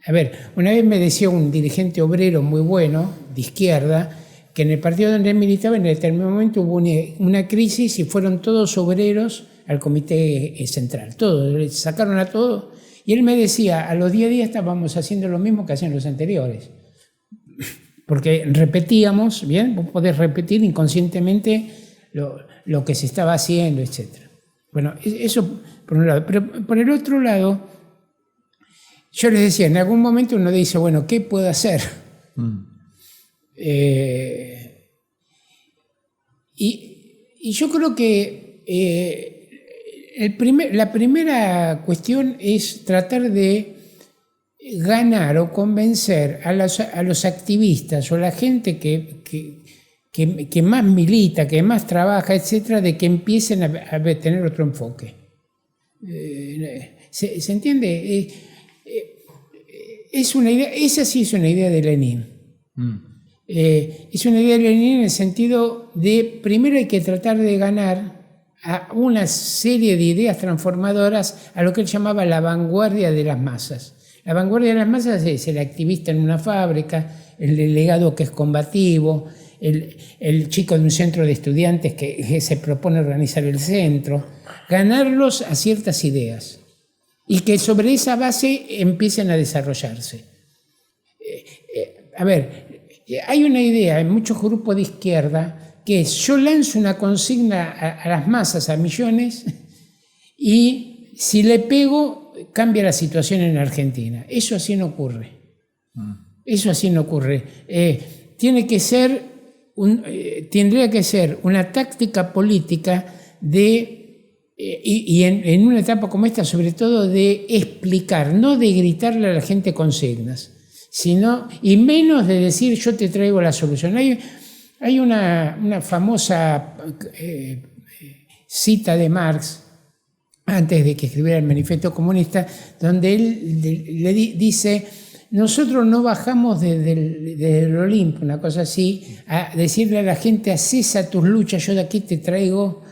A ver, una vez me decía un dirigente obrero muy bueno, de izquierda, que en el partido donde él militaba en determinado momento hubo una crisis y fueron todos obreros al comité central. Todos, le sacaron a todos. Y él me decía, a los 10 días estábamos haciendo lo mismo que hacían los anteriores. Porque repetíamos, ¿bien? Vos podés repetir inconscientemente lo que se estaba haciendo, etc. Bueno, eso por un lado. Pero por el otro lado, yo les decía, en algún momento uno dice, bueno, ¿qué puedo hacer? Y yo creo que la primera cuestión es tratar de ganar o convencer a los activistas o a la gente que más milita, que más trabaja, etcétera, de que empiecen a tener otro enfoque. ¿Se entiende? Es una idea, esa sí es una idea de Lenin. Es una idea de Lenin en el sentido de, primero hay que tratar de ganar a una serie de ideas transformadoras a lo que él llamaba la vanguardia de las masas. La vanguardia de las masas es el activista en una fábrica, el delegado que es combativo, el chico de un centro de estudiantes que se propone organizar el centro, ganarlos a ciertas ideas y que sobre esa base empiecen a desarrollarse. A ver, hay una idea en muchos grupos de izquierda que es, yo lanzo una consigna a las masas, a millones, y si le pego, cambia la situación en Argentina. Eso así no ocurre. Eso así no ocurre. Tendría que ser una táctica política y en una etapa como esta, sobre todo, de explicar, no de gritarle a la gente consignas, y menos de decir yo te traigo la solución. Hay una famosa cita de Marx, antes de que escribiera el Manifiesto Comunista, donde él le dice: nosotros no bajamos desde el Olimpo, una cosa así, a decirle a la gente: cesa tus luchas, yo de aquí te traigo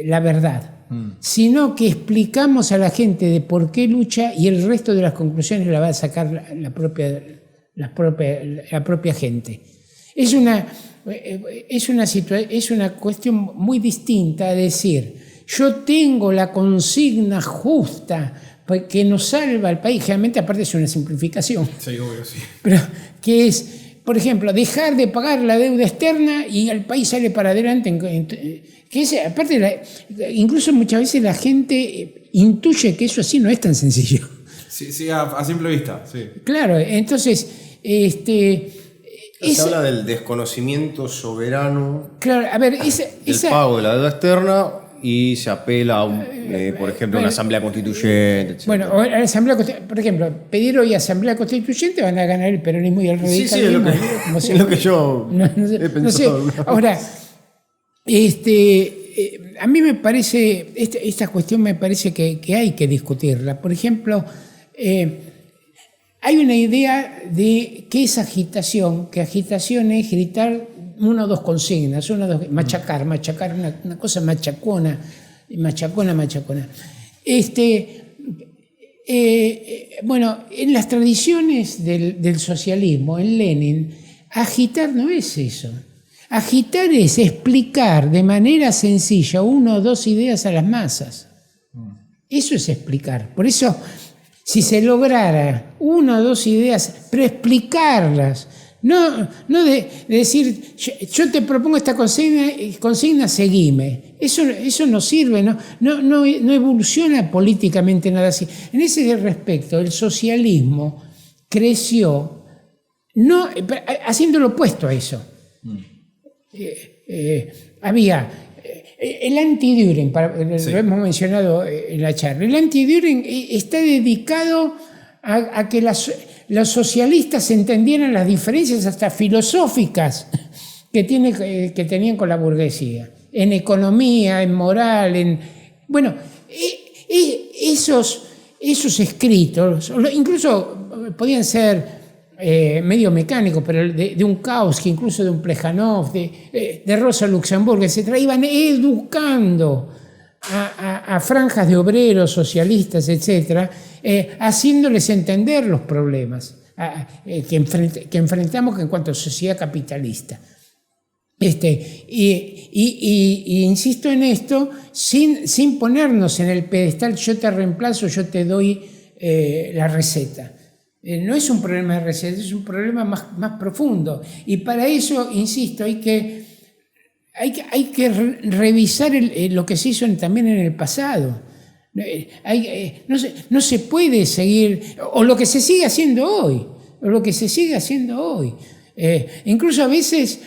la verdad, sino que explicamos a la gente de por qué lucha, y el resto de las conclusiones la va a sacar la propia gente. Es una cuestión muy distinta a decir: yo tengo la consigna justa que nos salva al país. Generalmente, aparte, es una simplificación. Sí, obvio, sí. Pero que es, por ejemplo, dejar de pagar la deuda externa y el país sale para adelante. Que es, aparte, incluso muchas veces la gente intuye que eso así no es tan sencillo. Sí, a simple vista, sí. Claro, entonces, se habla del desconocimiento soberano, claro, a ver, del pago de la deuda externa, y se apela a, por ejemplo, una asamblea constituyente, etc. Bueno, a la asamblea, por ejemplo, pedir hoy asamblea constituyente, van a ganar el peronismo y el radicalismo. Sí, es lo que yo he pensado. No sé. Ahora, a mí me parece, esta cuestión me parece que hay que discutirla. Por ejemplo, hay una idea de qué es agitación, que agitación es gritar una o dos consignas, machacar, una cosa machacona. Bueno, en las tradiciones del socialismo, en Lenin, agitar no es eso. Agitar es explicar de manera sencilla una o dos ideas a las masas. Eso es explicar. Por eso, si se lograra una o dos ideas, pero explicarlas, no de decir yo te propongo esta consigna, seguime. Eso no sirve, no evoluciona políticamente nada así. En ese respecto, el socialismo creció haciendo lo opuesto a eso. Había el anti-Düren, lo hemos mencionado en la charla. El anti-Düren está dedicado a que los socialistas entendieran las diferencias hasta filosóficas que tenían con la burguesía, en economía, en moral, bueno, esos escritos, incluso podían ser medio mecánicos, pero de un Kautsky, incluso de un Plejánov, de Rosa Luxemburgo, etc., iban educando a franjas de obreros, socialistas, etc., haciéndoles entender los problemas que enfrentamos en cuanto a sociedad capitalista. Y insisto en esto, sin ponernos en el pedestal, yo te reemplazo, yo te doy la receta. No es un problema de receta, es un problema más profundo. Y para eso, insisto, hay que revisar lo que se hizo también en el pasado. No se puede seguir, o lo que se sigue haciendo hoy, incluso a veces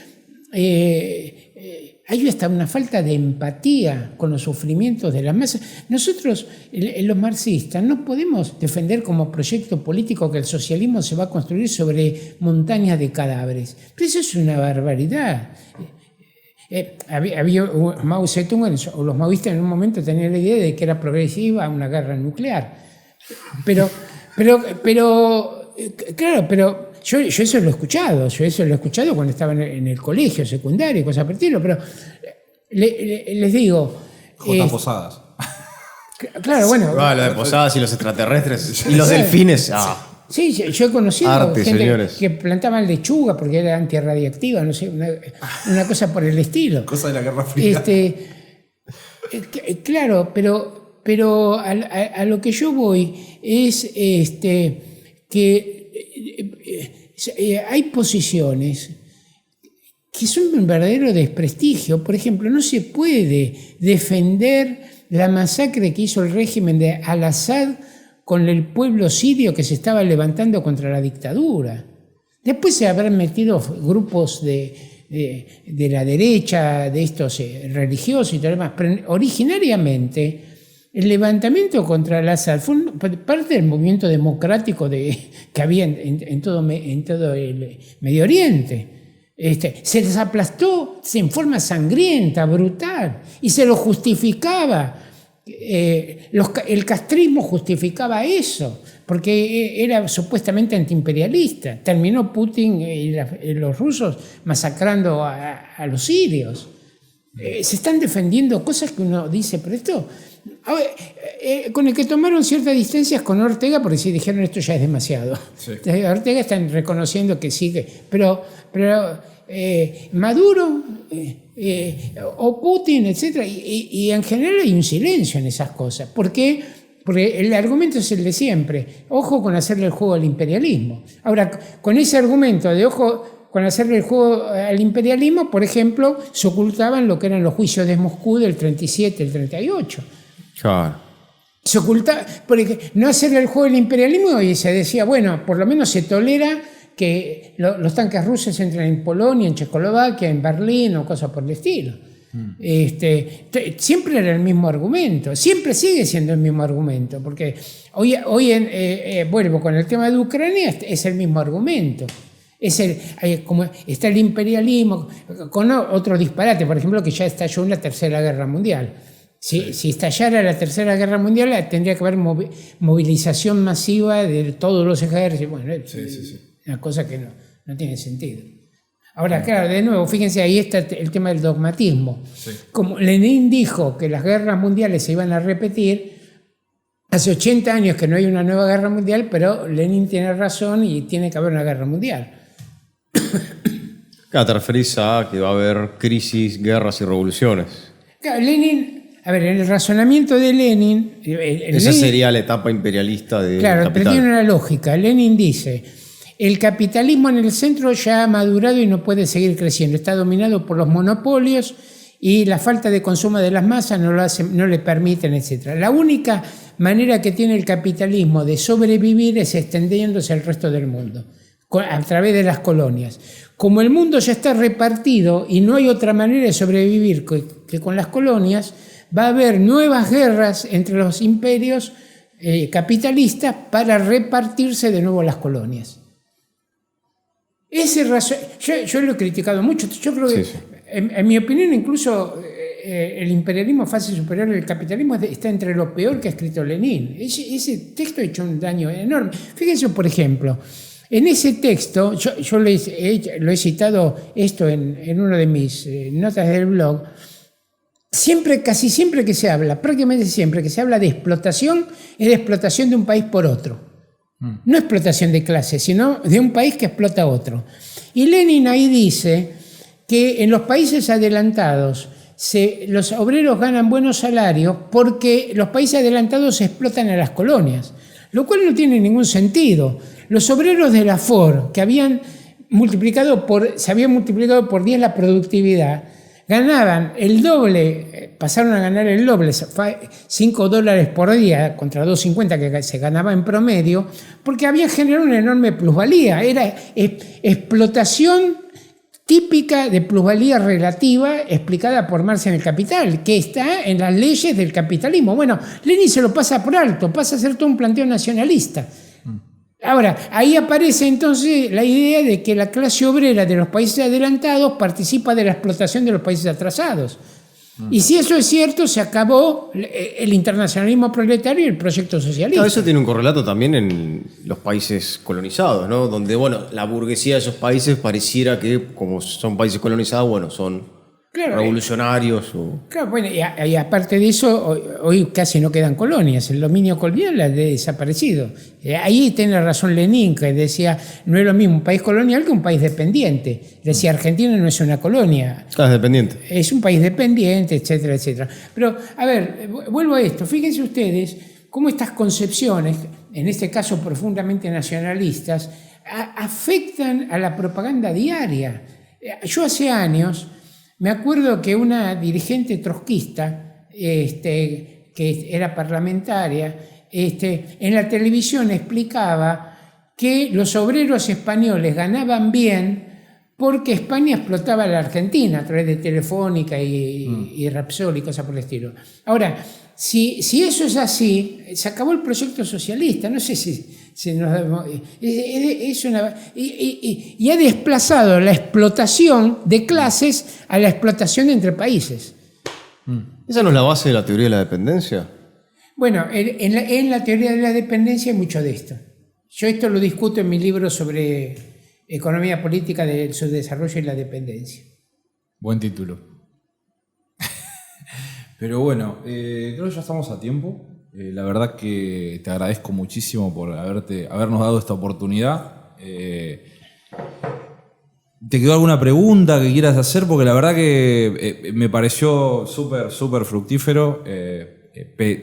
hay hasta una falta de empatía con los sufrimientos de las masas. Nosotros, los marxistas, no podemos defender como proyecto político que el socialismo se va a construir sobre montañas de cadáveres. Pero eso es una barbaridad. Había Mao Zedong, o los maoístas en un momento tenían la idea de que era progresiva una guerra nuclear. Pero yo eso lo he escuchado. Cuando estaba en el colegio secundario y cosas por el estilo, pero les digo... J. Posadas. Claro, bueno... lo de Posadas y los extraterrestres y los delfines. Sí, yo he conocido gente señores, que plantaban lechuga porque era antirradiactiva, no sé, una cosa por el estilo. Cosa de la Guerra Fría. Claro, pero a lo que yo voy es que hay posiciones que son un verdadero desprestigio. Por ejemplo, no se puede defender la masacre que hizo el régimen de Al-Assad con el pueblo sirio que se estaba levantando contra la dictadura. Después se habrán metido grupos de la derecha, de estos religiosos y todo lo demás, pero originariamente el levantamiento contra Al-Assad fue parte del movimiento democrático que había en todo el Medio Oriente. Se les aplastó en forma sangrienta, brutal, y se lo justificaba. El castrismo justificaba eso, porque era supuestamente antiimperialista. Terminó Putin y los rusos masacrando a los sirios. Se están defendiendo cosas que uno dice, pero esto... con el que tomaron ciertas distancias con Ortega, porque sí dijeron esto ya es demasiado. Sí. Ortega están reconociendo que sigue, pero Maduro o Putin, etc. Y en general hay un silencio en esas cosas. ¿Por qué? Porque el argumento es el de siempre. Ojo con hacerle el juego al imperialismo. Ahora, con ese argumento de ojo con hacerle el juego al imperialismo, por ejemplo, se ocultaban lo que eran los juicios de Moscú del 37, el 38. Claro. Se ocultaba, porque no hacerle el juego al imperialismo y se decía, bueno, por lo menos se tolera que los tanques rusos entren en Polonia, en Checoslovaquia, en Berlín o cosas por el estilo. Siempre era el mismo argumento, siempre sigue siendo el mismo argumento, porque hoy vuelvo con el tema de Ucrania, es el mismo argumento. Como está el imperialismo, con otro disparate, por ejemplo, que ya estalló una tercera guerra mundial. Si estallara la tercera guerra mundial, tendría que haber movilización masiva de todos los ejércitos. Bueno, una cosa que no tiene sentido. Ahora, claro, de nuevo, fíjense, ahí está el tema del dogmatismo. Sí. Como Lenin dijo que las guerras mundiales se iban a repetir, hace 80 años que no hay una nueva guerra mundial, pero Lenin tiene razón y tiene que haber una guerra mundial. Claro, te referís a que va a haber crisis, guerras y revoluciones. Claro, Lenin, a ver, en el razonamiento de Lenin... Esa sería la etapa imperialista del capital. Claro, pero tiene una lógica. Lenin dice, el capitalismo en el centro ya ha madurado y no puede seguir creciendo. Está dominado por los monopolios y la falta de consumo de las masas no le permiten, etc. La única manera que tiene el capitalismo de sobrevivir es extendiéndose al resto del mundo, a través de las colonias. Como el mundo ya está repartido y no hay otra manera de sobrevivir que con las colonias, va a haber nuevas guerras entre los imperios capitalistas para repartirse de nuevo las colonias. Yo lo he criticado mucho. Yo creo que, en mi opinión, incluso el imperialismo fase superior del capitalismo está entre lo peor que ha escrito Lenin. Ese texto ha hecho un daño enorme. Fíjense, por ejemplo, en ese texto, yo lo he citado esto en una de mis notas del blog. Casi siempre que se habla, prácticamente siempre que se habla de explotación, es de explotación de un país por otro. No explotación de clase, sino de un país que explota a otro. Y Lenin ahí dice que en los países adelantados los obreros ganan buenos salarios porque los países adelantados explotan a las colonias, lo cual no tiene ningún sentido. Los obreros de la Ford, que se habían multiplicado por 10 la productividad, ganaban el doble, pasaron a ganar el doble, $5 por día contra $2.50 que se ganaba en promedio, porque había generado una enorme plusvalía. Era explotación típica de plusvalía relativa explicada por Marx en El Capital, que está en las leyes del capitalismo. Bueno, Lenin se lo pasa por alto, pasa a ser todo un planteo nacionalista. Ahora, ahí aparece entonces la idea de que la clase obrera de los países adelantados participa de la explotación de los países atrasados. Y si eso es cierto, se acabó el internacionalismo proletario y el proyecto socialista. Claro, eso tiene un correlato también en los países colonizados, ¿no? Donde, la burguesía de esos países pareciera que, como son países colonizados, son revolucionarios. Claro, bueno, y aparte de eso, hoy casi no quedan colonias. El dominio colonial ha desaparecido. Ahí tiene razón Lenin, que decía, no es lo mismo un país colonial que un país dependiente. Decía, Argentina no es una colonia. Es dependiente. Es un país dependiente, etcétera, etcétera. Pero, a ver, vuelvo a esto. Fíjense ustedes cómo estas concepciones, en este caso profundamente nacionalistas, afectan a la propaganda diaria. Yo hace años... me acuerdo que una dirigente trotskista que era parlamentaria, en la televisión explicaba que los obreros españoles ganaban bien porque España explotaba a la Argentina a través de Telefónica y Repsol y cosas por el estilo. Ahora, si eso es así, se acabó el proyecto socialista. No sé si nos... y ha desplazado la explotación de clases a la explotación entre países. ¿Esa no es la base de la teoría de la dependencia? Bueno, en la teoría de la dependencia hay mucho de esto. Yo esto lo discuto en mi libro sobre economía política del subdesarrollo y la dependencia. Buen título. Pero bueno, creo que ya estamos a tiempo. La verdad que te agradezco muchísimo por habernos dado esta oportunidad. ¿Te quedó alguna pregunta que quieras hacer? Porque la verdad que me pareció súper fructífero.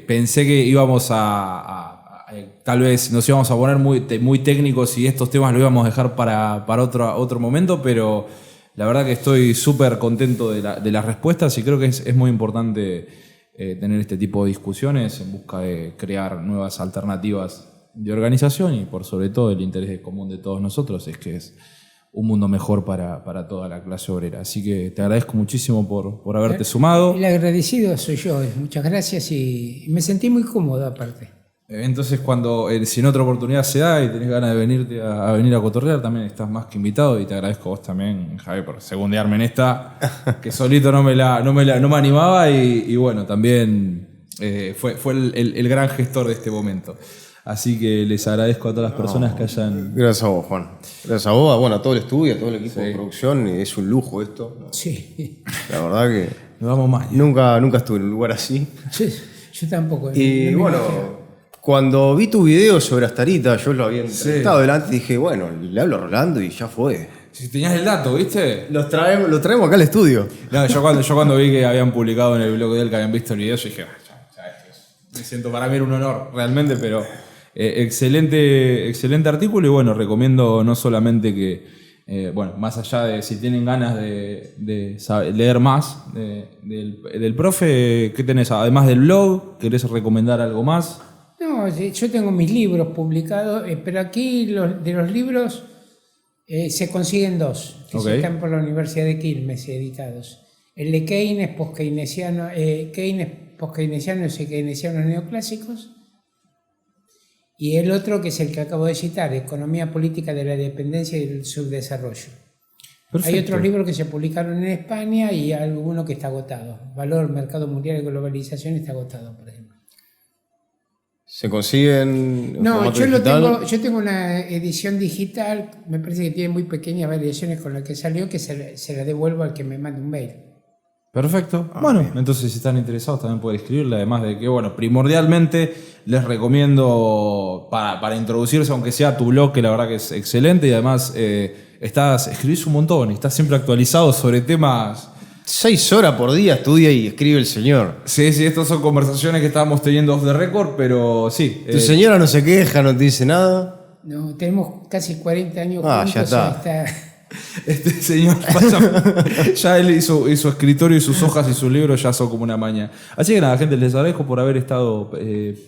Pensé que íbamos tal vez nos íbamos a poner muy técnicos y estos temas lo íbamos a dejar para otro momento, pero la verdad que estoy súper contento de las respuestas y creo que es muy importante tener este tipo de discusiones en busca de crear nuevas alternativas de organización y por sobre todo el interés común de todos nosotros es que es un mundo mejor para toda la clase obrera. Así que te agradezco muchísimo por haberte sumado. El agradecido soy yo, muchas gracias y me sentí muy cómodo aparte. Entonces si en otra oportunidad se da y tenés ganas de venir a cotorrear, también estás más que invitado y te agradezco a vos también, Javi, por segundearme en esta, que solito no me animaba y bueno, también fue el gran gestor de este momento. Así que les agradezco a todas las personas que hayan... Gracias a vos, Juan. Gracias a vos, a todo el estudio, a todo el equipo de producción. Es un lujo esto, ¿no? Sí. La verdad que... Nos vamos más. Nunca estuve en un lugar así. Yo tampoco. Y bueno, cuando vi tu video sobre Astarita, yo lo había estado delante y dije, bueno, le hablo a Rolando y ya fue. Si tenías el dato, ¿viste? Lo traemos acá al estudio. No, yo cuando vi que habían publicado en el blog de él que habían visto el video, yo dije, me siento, para mí era un honor, realmente, pero excelente artículo y bueno, recomiendo no solamente que, más allá de si tienen ganas de leer más del profe, ¿qué tenés? Además del blog, ¿querés recomendar algo más? No, yo tengo mis libros publicados, pero aquí de los libros se consiguen dos, que están por la Universidad de Quilmes editados. El de Keynes, poskeynesiano y keynesianos neoclásicos. Y el otro, que es el que acabo de citar, Economía Política de la Dependencia y el Subdesarrollo. Perfecto. Hay otros libros que se publicaron en España y alguno que está agotado. Valor, Mercado Mundial y Globalización está agotado, por ejemplo. ¿Se consiguen? No, yo tengo una edición digital, me parece que tiene muy pequeñas variaciones con la que salió, que se la devuelvo al que me mande un mail. Perfecto. Bueno, entonces si están interesados también pueden escribirle, además de que, primordialmente les recomiendo para introducirse, aunque sea tu blog, que la verdad que es excelente y además escribís un montón y estás siempre actualizado sobre temas. 6 horas por día estudia y escribe el señor. Sí, estas son conversaciones que estábamos teniendo off the record, pero sí. Tu señora no se queja, no te dice nada. No, tenemos casi 40 años juntos. Ya está. Este señor ya él y su escritorio y sus hojas y sus libros ya son como una maña. Así que nada, gente, les agradezco por haber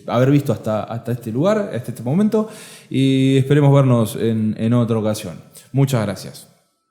haber visto hasta este lugar, hasta este momento, y esperemos vernos en otra ocasión. Muchas gracias.